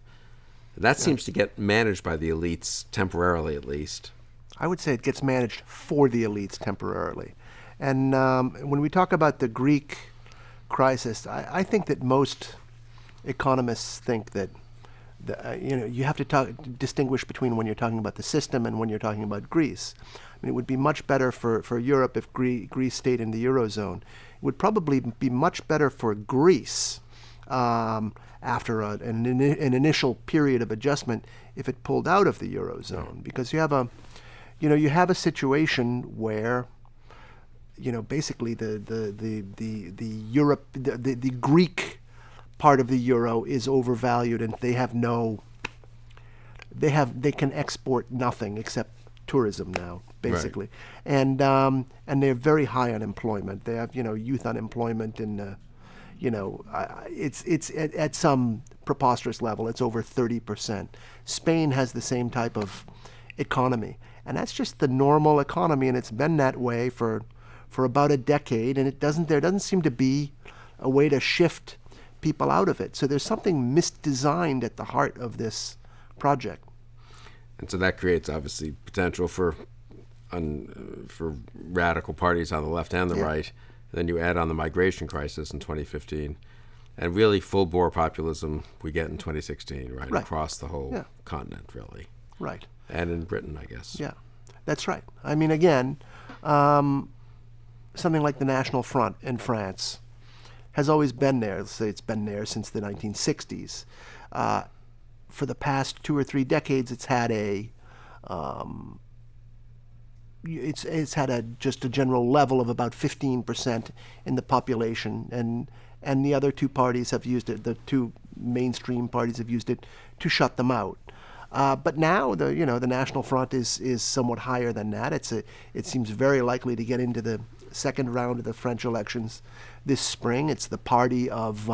That seems to get managed by the elites temporarily, at least. I would say it gets managed for the elites temporarily. And when we talk about the Greek crisis, I think that most economists think that you have to distinguish between when you're talking about the system and when you're talking about Greece. I mean, it would be much better for Europe if Greece stayed in the Eurozone. It would probably be much better for Greece after an initial period of adjustment if it pulled out of the Eurozone, because you have a situation where basically the Greek part of the euro is overvalued, and they can export nothing except tourism now, basically. Right. And they're very high unemployment. They have youth unemployment in it's at some preposterous level. It's over 30%. Spain has the same type of economy, and that's just the normal economy, and it's been that way for about a decade, and there doesn't seem to be a way to shift people out of it. So there's something misdesigned at the heart of this project. And so that creates obviously potential for radical parties on the left and the right. And then you add on the migration crisis in 2015, and really full-bore populism we get in 2016, right? Across the whole continent, really. Right. And in Britain, I guess. Yeah, that's right. I mean, again, something like the National Front in France has always been there. Let's say it's been there since the 1960s. For the past 2 or 3 decades, it's had just a general level of about 15% in the population, and the other two parties have used it. The two mainstream parties have used it to shut them out. But now the National Front is somewhat higher than that. It seems very likely to get into the second round of the French elections this spring. It's the party of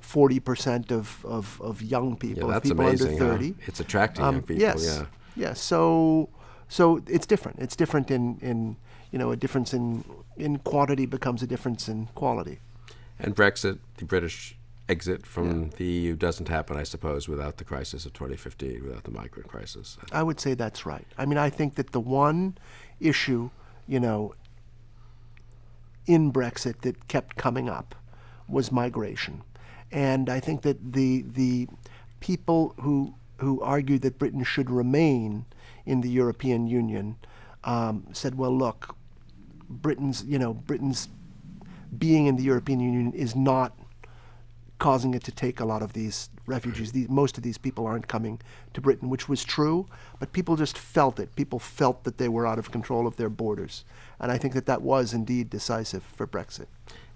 40% of young people, that's people amazing, under 30. It's attracting young people. Yes. Yeah. So it's different. It's different in a difference in quantity becomes a difference in quality. And Brexit, the British exit from the EU, doesn't happen, I suppose, without the crisis of 2015, without the migrant crisis. I would say that's right. I mean, I think that the one issue, in Brexit that kept coming up was migration. And I think that the people who argued that Britain should remain in the European Union said, well, look, Britain's being in the European Union is not causing it to take a lot of these refugees. Most of these people aren't coming to Britain, which was true, but people just felt it. People felt that they were out of control of their borders. And I think that was indeed decisive for Brexit.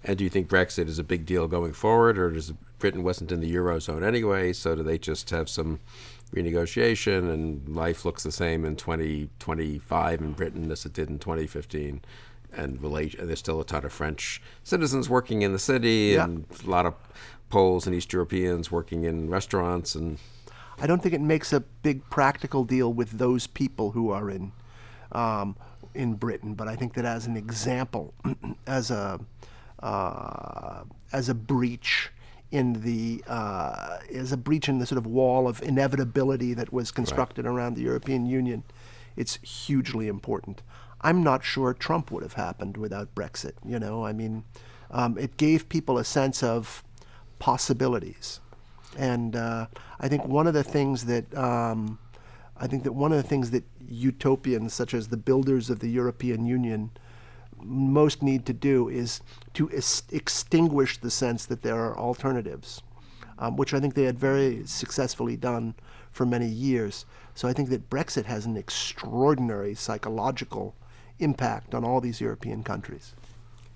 And do you think Brexit is a big deal going forward, or Britain wasn't in the Eurozone anyway, so do they just have some renegotiation and life looks the same in 2025 in Britain as it did in 2015? And there's still a ton of French citizens working in the city, and a lot of Poles and East Europeans working in restaurants. And I don't think it makes a big practical deal with those people who are in Britain, but I think that as an example, as a breach in the sort of wall of inevitability that was constructed around the European Union, it's hugely important. I'm not sure Trump would have happened without Brexit. I mean, it gave people a sense of possibilities, and I think one of the things that utopians such as the builders of the European Union most need to do is to extinguish the sense that there are alternatives, which I think they had very successfully done for many years. So I think that Brexit has an extraordinary psychological impact on all these European countries.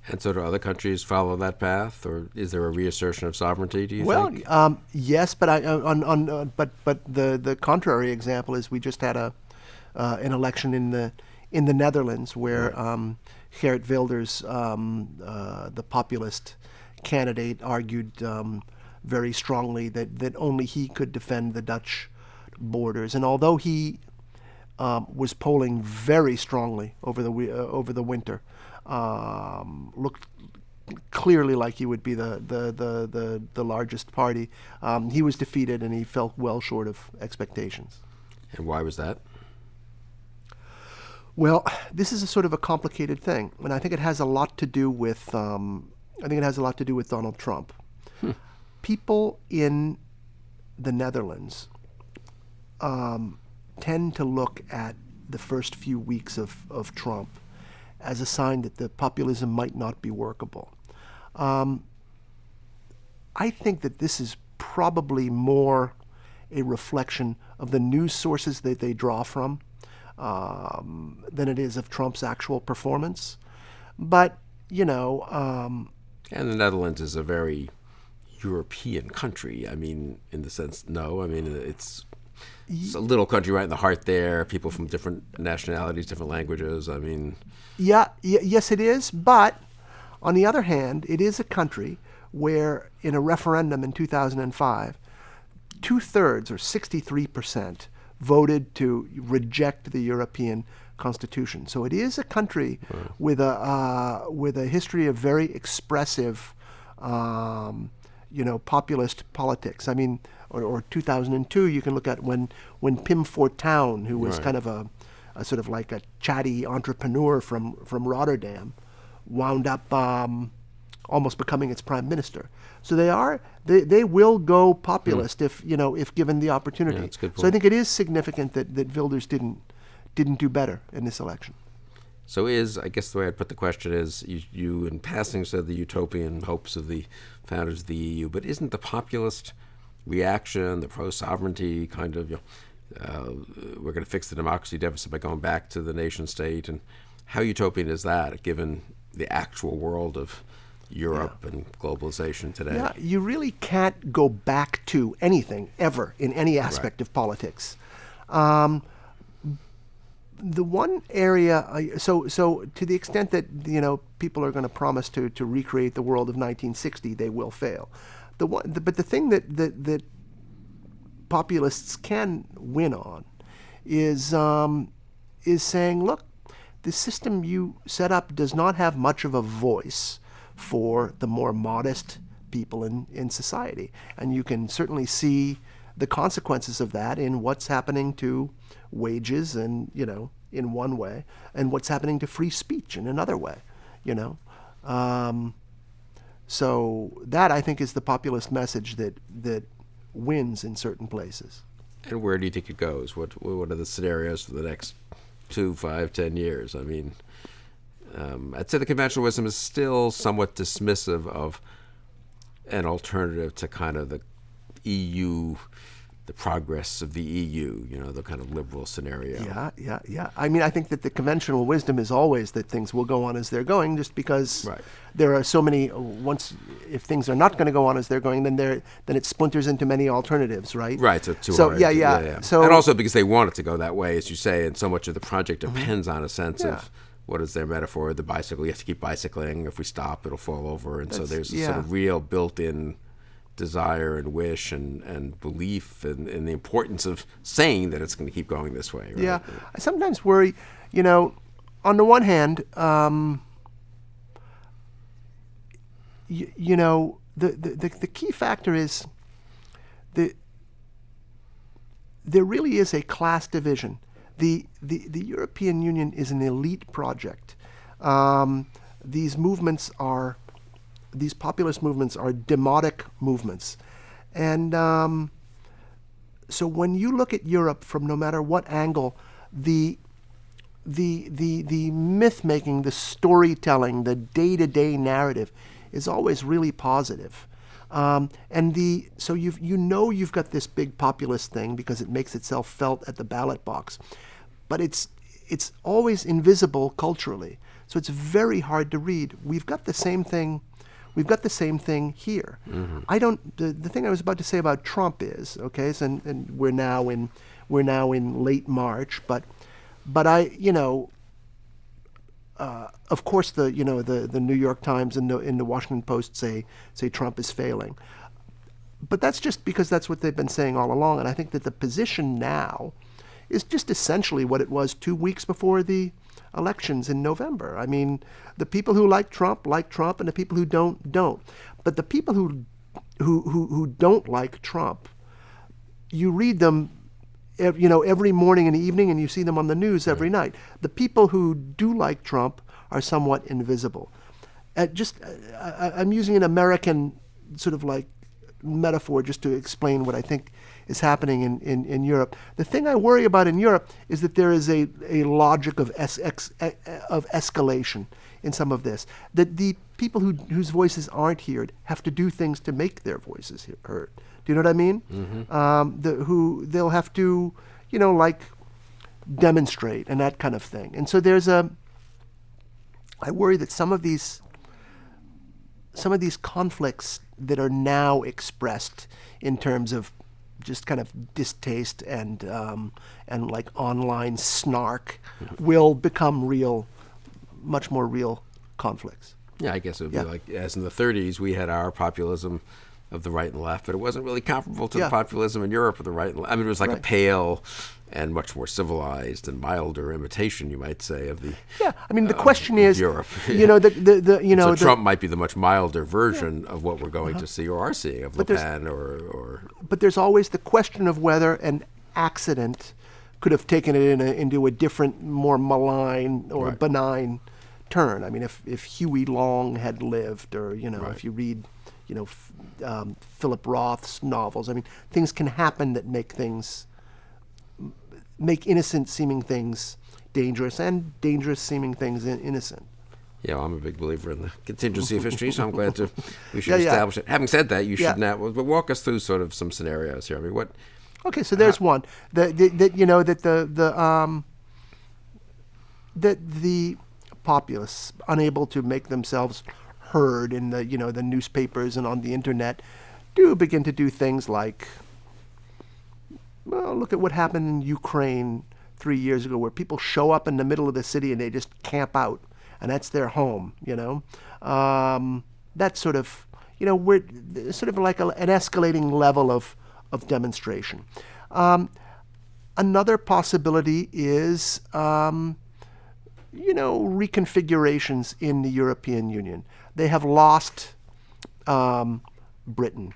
And so do other countries follow that path, or is there a reassertion of sovereignty, do you think? Yes, but the contrary example is we just had an election in the Netherlands where Geert Wilders, the populist candidate, argued very strongly that only he could defend the Dutch borders, and although he was polling very strongly over the winter, looked clearly like he would be the largest party. He was defeated, and he fell well short of expectations. And why was that? Well, this is a sort of a complicated thing, and I think it has a lot to do with Donald Trump. People in the Netherlands tend to look at the first few weeks of Trump as a sign that the populism might not be workable. I think that this is probably more a reflection of the news sources that they draw from than it is of Trump's actual performance. But, and the Netherlands is a very European country. I mean, in the sense, it's a little country right in the heart there, people from different nationalities, different languages. I mean... Yes, it is. But on the other hand, it is a country where in a referendum in 2005, 2/3 or 63% voted to reject the European Constitution. So it is a country with a history of very expressive, populist politics. I mean, or 2002, you can look at when Pim Fortuyn, who was kind of a sort of like a chatty entrepreneur from Rotterdam, wound up almost becoming its prime minister. So they will go populist if given the opportunity. Yeah, that's a good point. So I think it is significant that Wilders didn't do better in this election. So I guess the way I'd put the question is, you in passing said the utopian hopes of the founders of the EU, but isn't the populist reaction, the pro-sovereignty kind of, we're going to fix the democracy deficit by going back to the nation state, and how utopian is that given the actual world of Europe and globalization today? Yeah, you really can't go back to anything ever in any aspect of politics. The one area, so to the extent that people are going to promise to recreate the world of 1960, they will fail. But the thing that populists can win on is saying, look, the system you set up does not have much of a voice for the more modest people in society, and you can certainly see the consequences of that in what's happening to wages and in one way, and what's happening to free speech in another way. So that, I think, is the populist message that wins in certain places. And where do you think it goes? What are the scenarios for the next 2, 5, 10 years? I mean, I'd say the conventional wisdom is still somewhat dismissive of an alternative to kind of the EU, the progress of the EU, the kind of liberal scenario. Yeah. I mean, I think that the conventional wisdom is always that things will go on as they're going, just because there are so many. If things are not going to go on as they're going, then it splinters into many alternatives, right? Right. So hard. Yeah. So, and also because they want it to go that way, as you say, and so much of the project depends on a sense of, what is their metaphor? The bicycle. You have to keep bicycling. If we stop, it'll fall over. And so there's a sort of real built-in desire and wish and belief in the importance of saying that it's going to keep going this way. Right? Yeah. I sometimes worry, on the one hand, the key factor is there really is a class division. The European Union is an elite project. These populist movements are demotic movements. And so when you look at Europe from no matter what angle, the myth-making, the storytelling, the day-to-day narrative is always really positive. So you've got this big populist thing because it makes itself felt at the ballot box. But it's it's always invisible culturally. So it's very hard to read. We've got the same thing. We've got the same thing here. I don't. The thing I was about to say about Trump is okay. So, and we're now in late March, but of course the New York Times and the Washington Post say Trump is failing, but that's just because that's what they've been saying all along. And I think that the position now is just essentially what it was 2 weeks before the elections in November. I mean, the people who like Trump, and the people who don't. But the people who don't like Trump, you read them, every morning and evening, and you see them on the news every night. The people who do like Trump are somewhat invisible. I'm using an American sort of like metaphor just to explain what I think is happening in Europe. The thing I worry about in Europe is that there is a logic of escalation in some of this. That the people whose voices aren't heard have to do things to make their voices heard. Do you know what I mean? They'll have to, like demonstrate and that kind of thing. And so I worry that some of these conflicts that are now expressed in terms of just kind of distaste and like online snark will become much more real conflicts. Yeah, I guess it would be like, as in the 30s, we had our populism of the right and left, but it wasn't really comparable to the populism in Europe of the right and left. I mean, it was like a pale and much more civilized and milder imitation, you might say, of the I mean, the question is Europe. So Trump might be the much milder version of what we're going to see or are seeing of Le Pen or. But there's always the question of whether an accident could have taken it into a different, more malign or benign turn. I mean, if Huey Long had lived, or if you read, Philip Roth's novels, I mean, things can happen that make innocent seeming things dangerous and dangerous seeming things innocent. Yeah, well, I'm a big believer in the contingency of history, so I'm glad we should establish it. Having said that, you should now walk us through sort of some scenarios here. I mean, what? Okay, so there's one that the populists, unable to make themselves heard in the the newspapers and on the internet, do begin to do things like, well, look at what happened in Ukraine 3 years ago, where people show up in the middle of the city and they just camp out, and that's their home. That's sort of, we're sort of like an escalating level of demonstration. Another possibility is, reconfigurations in the European Union. They have lost Britain.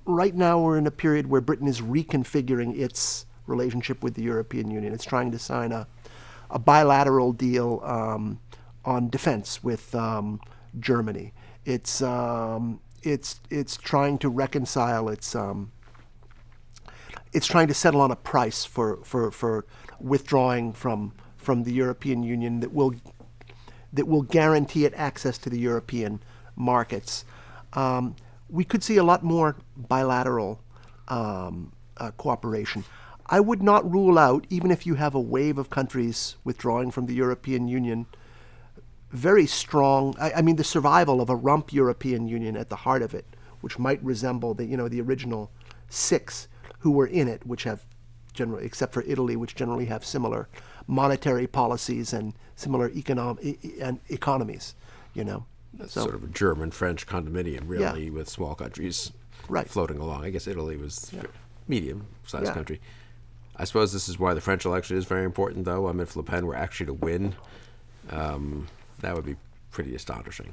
Right now we're in a period where Britain is reconfiguring its relationship with the European Union. It's trying to sign a bilateral deal on defense with Germany. It's trying to reconcile it's trying to settle on a price for withdrawing from the European Union that will guarantee it access to the European markets. We could see a lot more bilateral cooperation. I would not rule out, even if you have a wave of countries withdrawing from the European Union, very strong, I mean, the survival of a rump European Union at the heart of it, which might resemble the original 6 who were in it, which have generally, except for Italy, which generally have similar monetary policies and similar economies, That's sort of a German-French condominium, really, with small countries floating along. I guess Italy was medium-sized country. I suppose this is why the French election is very important, though. I mean, if Le Pen were actually to win, that would be pretty astonishing.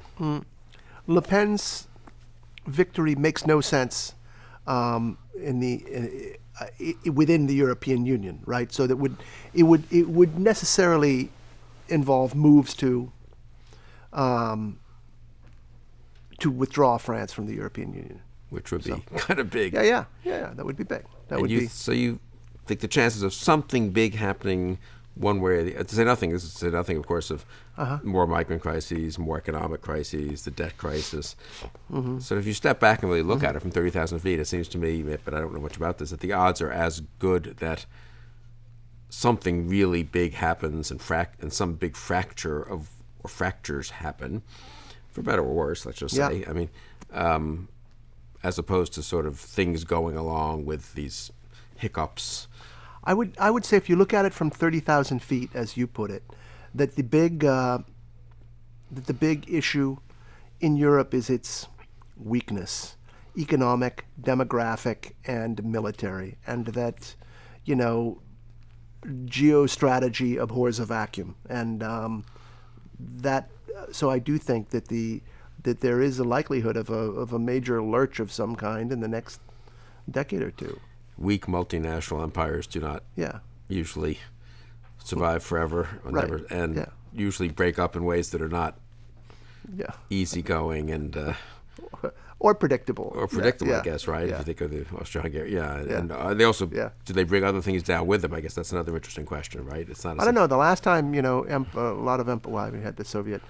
Le Pen's victory makes no sense within the European Union, right? So that it would necessarily involve moves to withdraw France from the European Union, which would be kind of big. Yeah. That would be big. So you think the chances of something big happening one way or the other, to say nothing, of course, of more migrant crises, more economic crises, the debt crisis. So if you step back and really look at it from 30,000 feet, it seems to me, but I don't know much about this, that the odds are as good that something really big happens and some big fracture or fractures happen, for better or worse, let's just say. I mean, as opposed to sort of things going along with these hiccups. I would say if you look at it from 30,000 feet, as you put it, that the big issue in Europe is its weakness, economic, demographic, and military, and that, geostrategy abhors a vacuum, and so I do think that there is a likelihood of a major lurch of some kind in the next decade or two. Weak multinational empires do not usually survive forever, or never, and usually break up in ways that are not easygoing and or predictable. I guess, right? If you think of the Austro-Hungarian, and they also do they bring other things down with them? I guess that's another interesting question, right? It's not. I don't know. The last time, a lot of we had the Soviet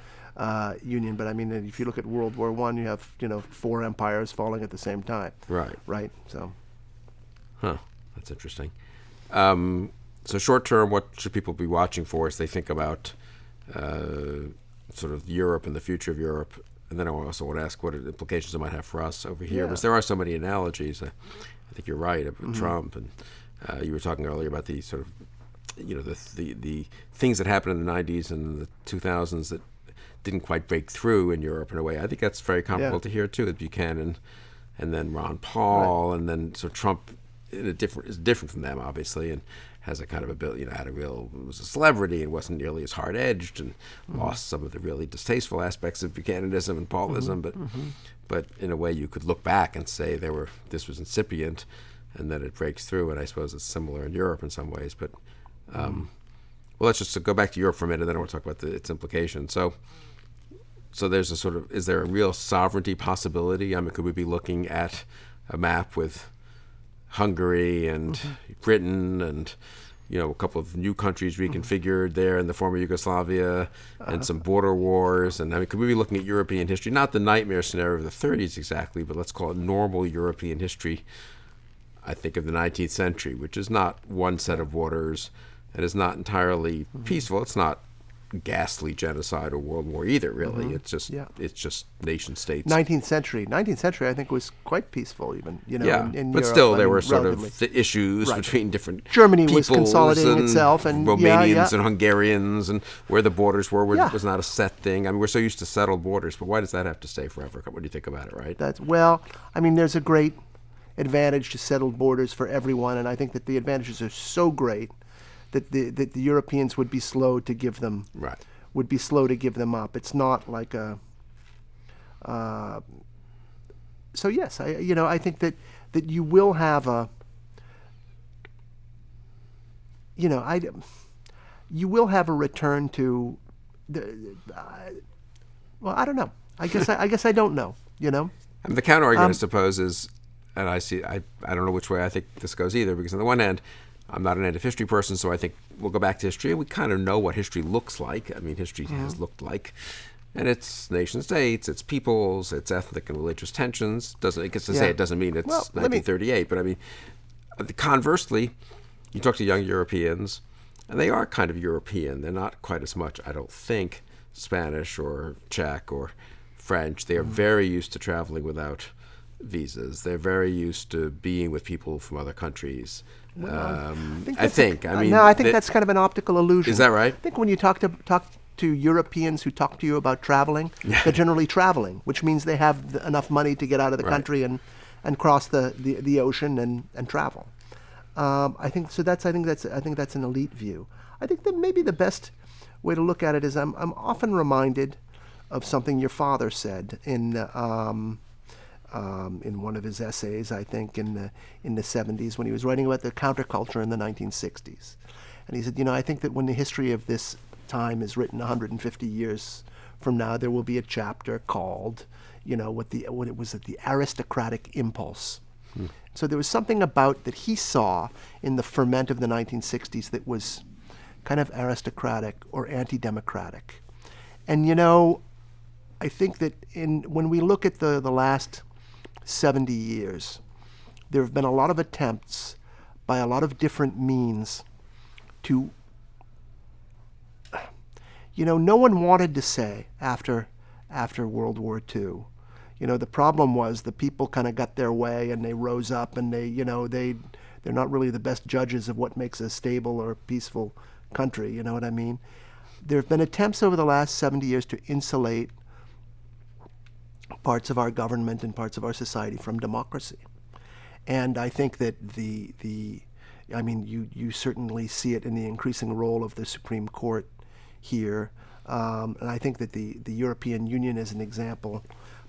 Union, but I mean, if you look at World War I, you have 4 empires falling at the same time. Right. So. That's interesting. So short term, what should people be watching for as they think about sort of Europe and the future of Europe? And then I also want to ask what implications it might have for us over here, because there are so many analogies. I think you're right about Trump, and you were talking earlier about the sort of, the things that happened in the 90s and the 2000s that didn't quite break through in Europe in a way. I think that's very comparable to here too, with Buchanan, and then Ron Paul, and then so Trump is different from them, obviously, and has a kind of ability, was a celebrity and wasn't nearly as hard-edged, and lost some of the really distasteful aspects of Buchananism and Paulism, but in a way you could look back and say this was incipient, and then it breaks through, and I suppose it's similar in Europe in some ways. But well, let's just go back to Europe for a minute, and then we'll talk about its implications. So there's a sort of, is there a real sovereignty possibility? I mean, could we be looking at a map with Hungary and Britain and a couple of new countries reconfigured there in the former Yugoslavia, and some border wars? And I mean, could we be looking at European history, not the nightmare scenario of the 30s exactly, but let's call it normal European history, I think, of the 19th century, which is not one set of waters and is not entirely peaceful. It's not ghastly genocide or world war either, really. It's just nation states. 19th century I think was quite peaceful, even in but Europe, still there were sort of issues between different Germany was consolidating itself, and Romanians and Hungarians, and where the borders were was not a set thing. I mean, we're so used to settled borders, but why does that have to stay forever? What do you think about it? Right? There's a great advantage to settled borders for everyone, and I think that the advantages are so great that the Europeans would be slow to give them up. It's not like a. So yes, I think that you will have a. You will have a return to. I don't know. I guess I don't know. And the counter argument, I suppose, is, and I don't know which way I think this goes either, because on the one hand, I'm not an end of history person, so I think we'll go back to history, and we kind of know what history looks like. I mean, history has looked like, and it's nation states, it's peoples, it's ethnic and religious tensions. It doesn't mean it's 1938, but I mean, conversely, you talk to young Europeans, and they are kind of European. They're not quite as much, I don't think, Spanish or Czech or French. They are very used to traveling without visas. They're very used to being with people from other countries. I think that's kind of an optical illusion. Is that right? I think when you talk to Europeans who talk to you about traveling, they're generally traveling, which means they have enough money to get out of the country and cross the ocean and travel. I think that's an elite view. I think that maybe the best way to look at it is I'm often reminded of something your father said in one of his essays, I think, in the 70s, when he was writing about the counterculture in the 1960s. And he said, I think that when the history of this time is written 150 years from now, there will be a chapter called, what it was, the aristocratic impulse. So there was something about that he saw in the ferment of the 1960s that was kind of aristocratic or anti-democratic. And, I think that when we look at the last 70 years, there have been a lot of attempts by a lot of different means to, no one wanted to say after World War II. The problem was the people kind of got their way and they rose up and they're not really the best judges of what makes a stable or peaceful country. You know what I mean? There have been attempts over the last 70 years to insulate parts of our government and parts of our society from democracy. And I think that you certainly see it in the increasing role of the Supreme Court here. And I think that the European Union is an example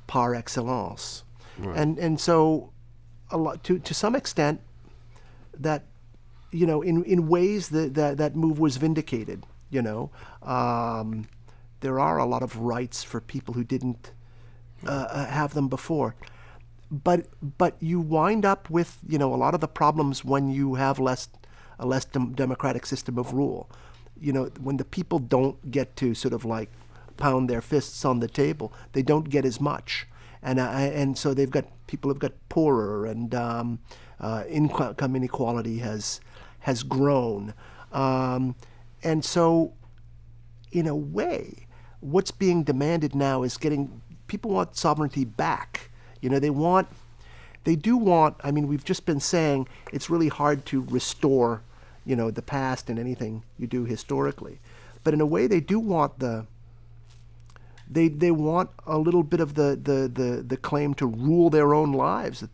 par excellence. Right. And so a lot, to some extent, that, in ways that move was vindicated. There are a lot of rights for people who didn't have them before. But you wind up with, a lot of the problems when you have a less democratic system of rule. When the people don't get to sort of like pound their fists on the table, they don't get as much. And so people have got poorer, and income inequality has grown. And so, in a way, what's being demanded now is people want sovereignty back. We've just been saying it's really hard to restore, the past in anything you do historically. But in a way, they do want they want a little bit of the claim to rule their own lives that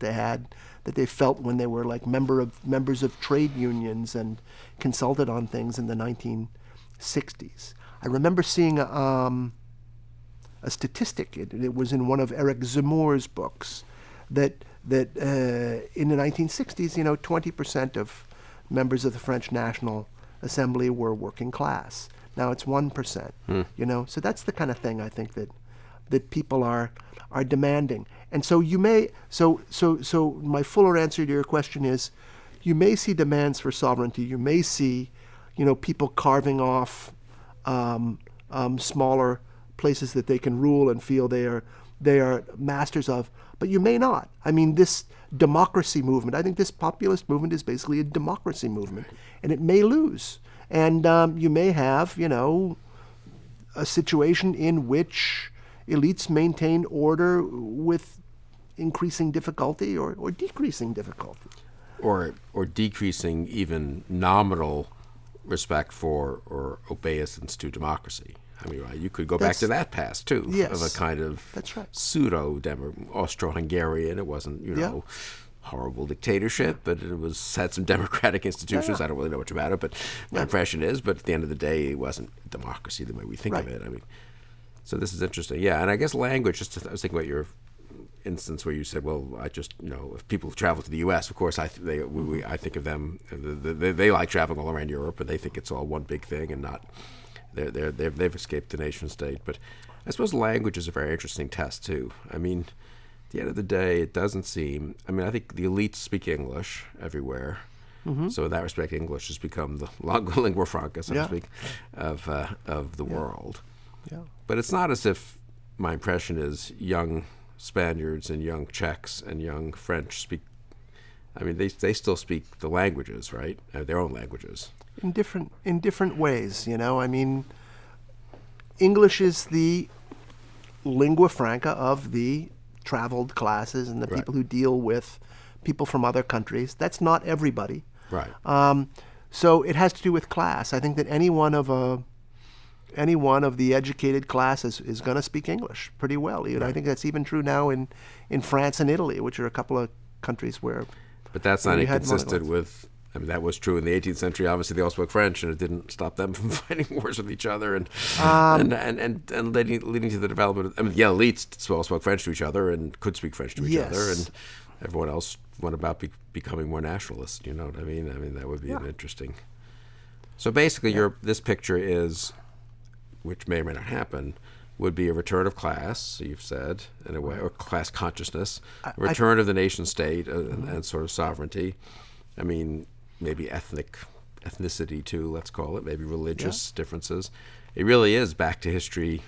they felt when they were like members of trade unions and consulted on things in the 1960s. I remember seeing a statistic. It was in one of Eric Zemmour's books that in the 1960s, 20% of members of the French National Assembly were working class. Now it's 1%. So that's the kind of thing I think that people are demanding. And so so my fuller answer to your question is, you may see demands for sovereignty. You may see, people carving off smaller places that they can rule and feel they are masters of, but you may not. This democracy movement, I think this populist movement is basically a democracy movement, and it may lose. And you may have, a situation in which elites maintain order with increasing difficulty or decreasing difficulty. Or decreasing even nominal respect for or obeisance to democracy. You could go back to that past too, yes, of a kind of that's right. Austro-Hungarian. It wasn't, horrible dictatorship, but it had some democratic institutions. I don't really know much about it, but my impression is. But at the end of the day, it wasn't democracy the way we think of it. So this is interesting. Yeah, and I guess language. I was thinking about your instance where you said, well, I just, if people travel to the U.S., of course, I think of them. They like traveling all around Europe, and they think it's all one big thing, and not. They've escaped the nation state. But I suppose language is a very interesting test too. At the end of the day, it doesn't seem. I think the elites speak English everywhere. Mm-hmm. So in that respect, English has become the lingua franca, so to speak, of the world. Yeah. But it's not as if my impression is young Spaniards and young Czechs and young French speak. They still speak the languages, right? Their own languages. In different ways, English is the lingua franca of the traveled classes and the people who deal with people from other countries. That's not everybody. Right. So it has to do with class. I think that any one of the educated classes is going to speak English pretty well. I think that's even true now in France and Italy, which are a couple of countries where. But that's not inconsistent with. That was true in the 18th century. Obviously, they all spoke French, and it didn't stop them from fighting wars with each other, and leading to the development of. The elites all spoke French to each other and could speak French to each other, and everyone else went about becoming more nationalist. You know what I mean? That would be an interesting. So basically, this picture is, which may or may not happen, would be a return of class, you've said, in a way, or class consciousness, a return of the nation state and sort of sovereignty. Maybe ethnicity too, let's call it, maybe religious differences. It really is back to history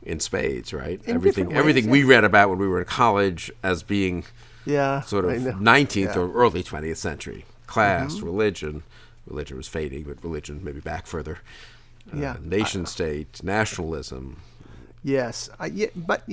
in spades, right? Everything we read about when we were in college as being sort of 19th or early 20th century. Class, religion, religion was fading, but religion maybe back further. Yeah. Nation state, nationalism. Yes, but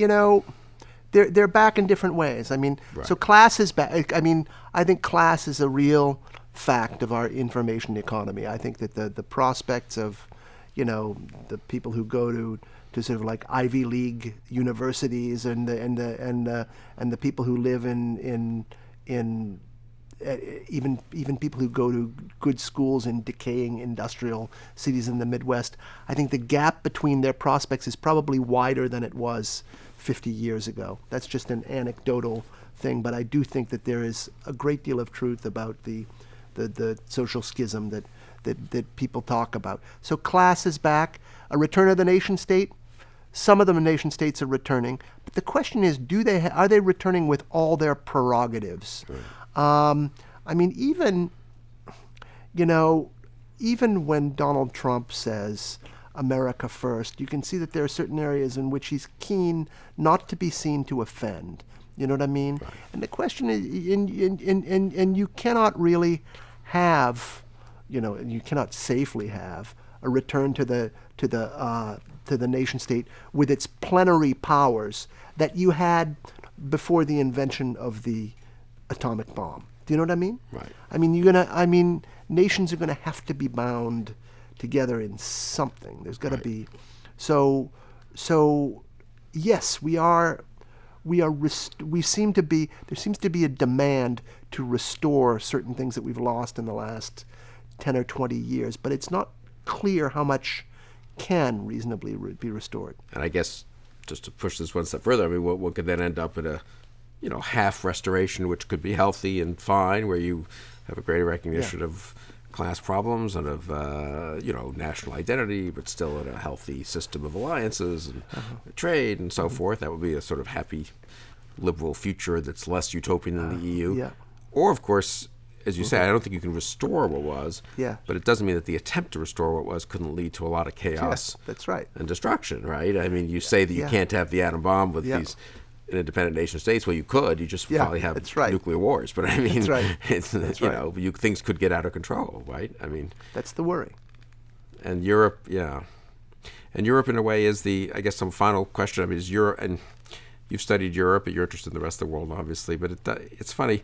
they're back in different ways. I mean, Right. so class is back. I mean, I think class is a real fact of our information economy. I think that the prospects of, the people who go to sort of like Ivy League universities and the people who live in even people who go to good schools in decaying industrial cities in the Midwest, I think the gap between their prospects is probably wider than it was 50 years ago. That's just an anecdotal thing, but I do think that there is a great deal of truth about the social schism that people talk about. So class is back. A return of the nation state. Some of the nation states are returning, but the question is, are they returning with all their prerogatives? Right. I mean, even when Donald Trump says America first, you can see that there are certain areas in which he's keen not to be seen to offend. You know what I mean? Right. And the question is, and you cannot really have, you cannot safely have a return to the nation state with its plenary powers that you had before the invention of the atomic bomb. Do you know what I mean? Right. I mean, nations are gonna have to be bound together in something. There's got to Right. be, so yes, there seems to be a demand to restore certain things that we've lost in the last 10 or 20 years, but it's not clear how much can reasonably be restored. And I guess just to push this one step further, I mean, what could then end up in a half restoration, which could be healthy and fine, where you have a greater recognition of class problems and of national identity, but still in a healthy system of alliances and trade and so forth. That would be a sort of happy, liberal future that's less utopian than the EU. Yeah. Or, of course, as you say, I don't think you can restore what was. Yeah. But it doesn't mean that the attempt to restore what was couldn't lead to a lot of chaos. Yes, that's right. And destruction, right? I mean, you say that you can't have the atom bomb with these independent nation states. Well, you could. You just probably have nuclear wars. But I mean, things could get out of control, right? I mean, that's the worry. And Europe, and Europe in a way is I guess some final question. I mean, is Europe, and you've studied Europe, but you're interested in the rest of the world, obviously. But it's funny.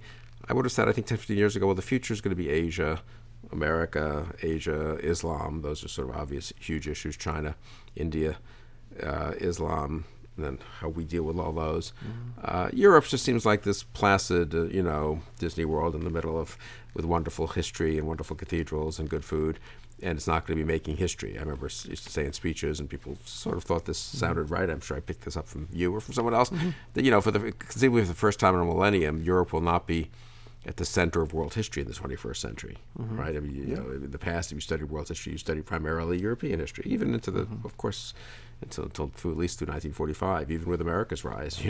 I would have said, I think 10, 15 years ago, well, the future is going to be Asia, America, Asia, Islam. Those are sort of obvious, huge issues. China, India, Islam, and then how we deal with all those. Europe just seems like this placid, Disney World in the middle with wonderful history and wonderful cathedrals and good food. And it's not going to be making history. I remember used to say in speeches, and people sort of thought this sounded right. I'm sure I picked this up from you or from someone else. That conceivably for the first time in a millennium, Europe will not be at the center of world history in the 21st century, right? I mean, in the past, if you studied world history, you studied primarily European history, even into the, of course, until at least through 1945, even with America's rise,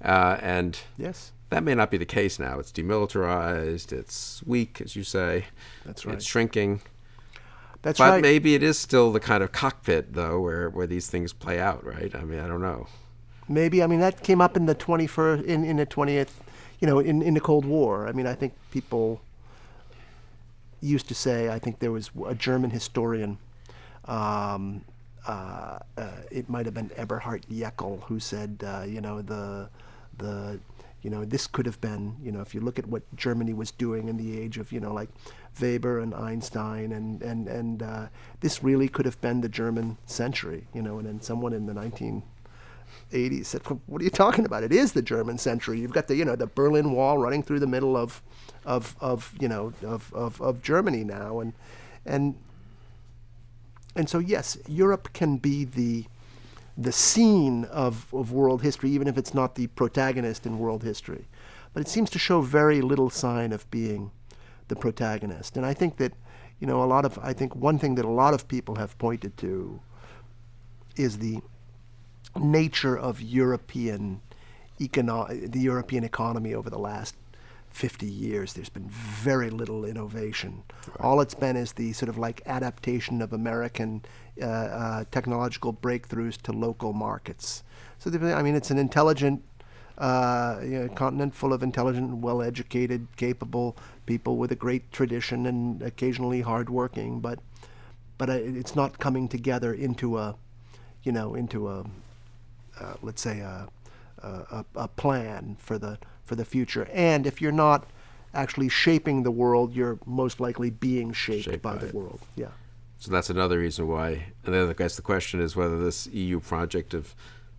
and yes. That may not be the case now. It's demilitarized. It's weak, as you say. That's right. It's shrinking. That's but right. maybe it is still the kind of cockpit, though, where these things play out, right? I mean, I don't know. Maybe. I mean, that came up in the 21st, in the 20th, in the Cold War. I mean, I think people used to say, I think there was a German historian, it might have been Eberhard Jäckel, who said, this could have been, if you look at what Germany was doing in the age of, like Weber and Einstein, and this really could have been the German century, and then someone in the 1980s said, what are you talking about? It is the German century. You've got the Berlin Wall running through the middle of Germany now, and so yes, Europe can be the scene of world history, even if it's not the protagonist in world history. But it seems to show very little sign of being the protagonist. And I think that, I think one thing that a lot of people have pointed to is the nature of the European economy over the last 50 years. There's been very little innovation. Right. All it's been is the sort of like adaptation of American technological breakthroughs to local markets. So, it's an intelligent A continent full of intelligent, well-educated, capable people with a great tradition and occasionally hardworking, but it's not coming together into a, let's say a plan for the future. And if you're not actually shaping the world, you're most likely being shaped by the world. Yeah. So that's another reason why. And then I guess the question is whether this EU project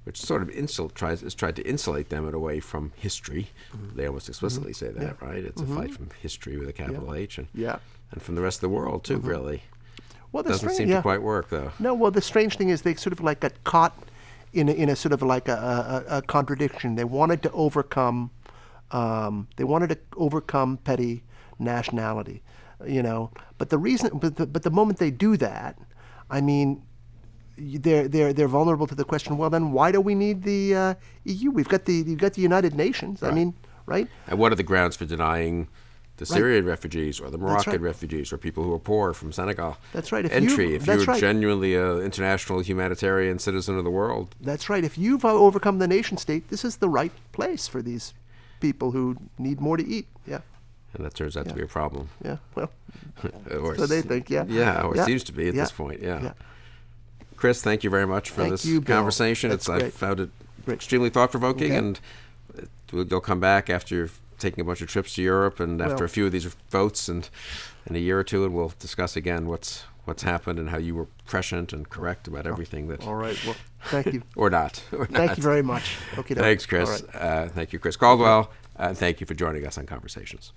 which sort of tried to insulate them in a way from history. They almost explicitly say that, right? It's a fight from history with a capital H, and from the rest of the world too, really. Well, doesn't seem to quite work, though. No, well, the strange thing is they sort of like got caught in a sort of like a contradiction. They wanted to overcome petty nationality, But the moment they do that, I mean, they're vulnerable to the question. Well, then why do we need the EU? You've got the United Nations. Right. I mean, right? And what are the grounds for denying the Syrian refugees or the Moroccan refugees or people who are poor from Senegal? That's right. If you're genuinely an international humanitarian citizen of the world. That's right. If you've overcome the nation state, this is the right place for these people who need more to eat. Yeah. And that turns out to be a problem. Yeah. Well, or so they think. Yeah. Yeah. Or it seems to be at this point. Yeah. Chris, thank you very much for this conversation. I found it extremely thought-provoking, and you'll come back after you've taken a bunch of trips to Europe and after a few of these votes and in a year or two, and we'll discuss again what's happened and how you were prescient and correct about everything that. All right. Well, thank you. or not. Thank you very much. Okay. Thanks, Chris. Thank you, Chris Caldwell. Thank you for joining us on Conversations.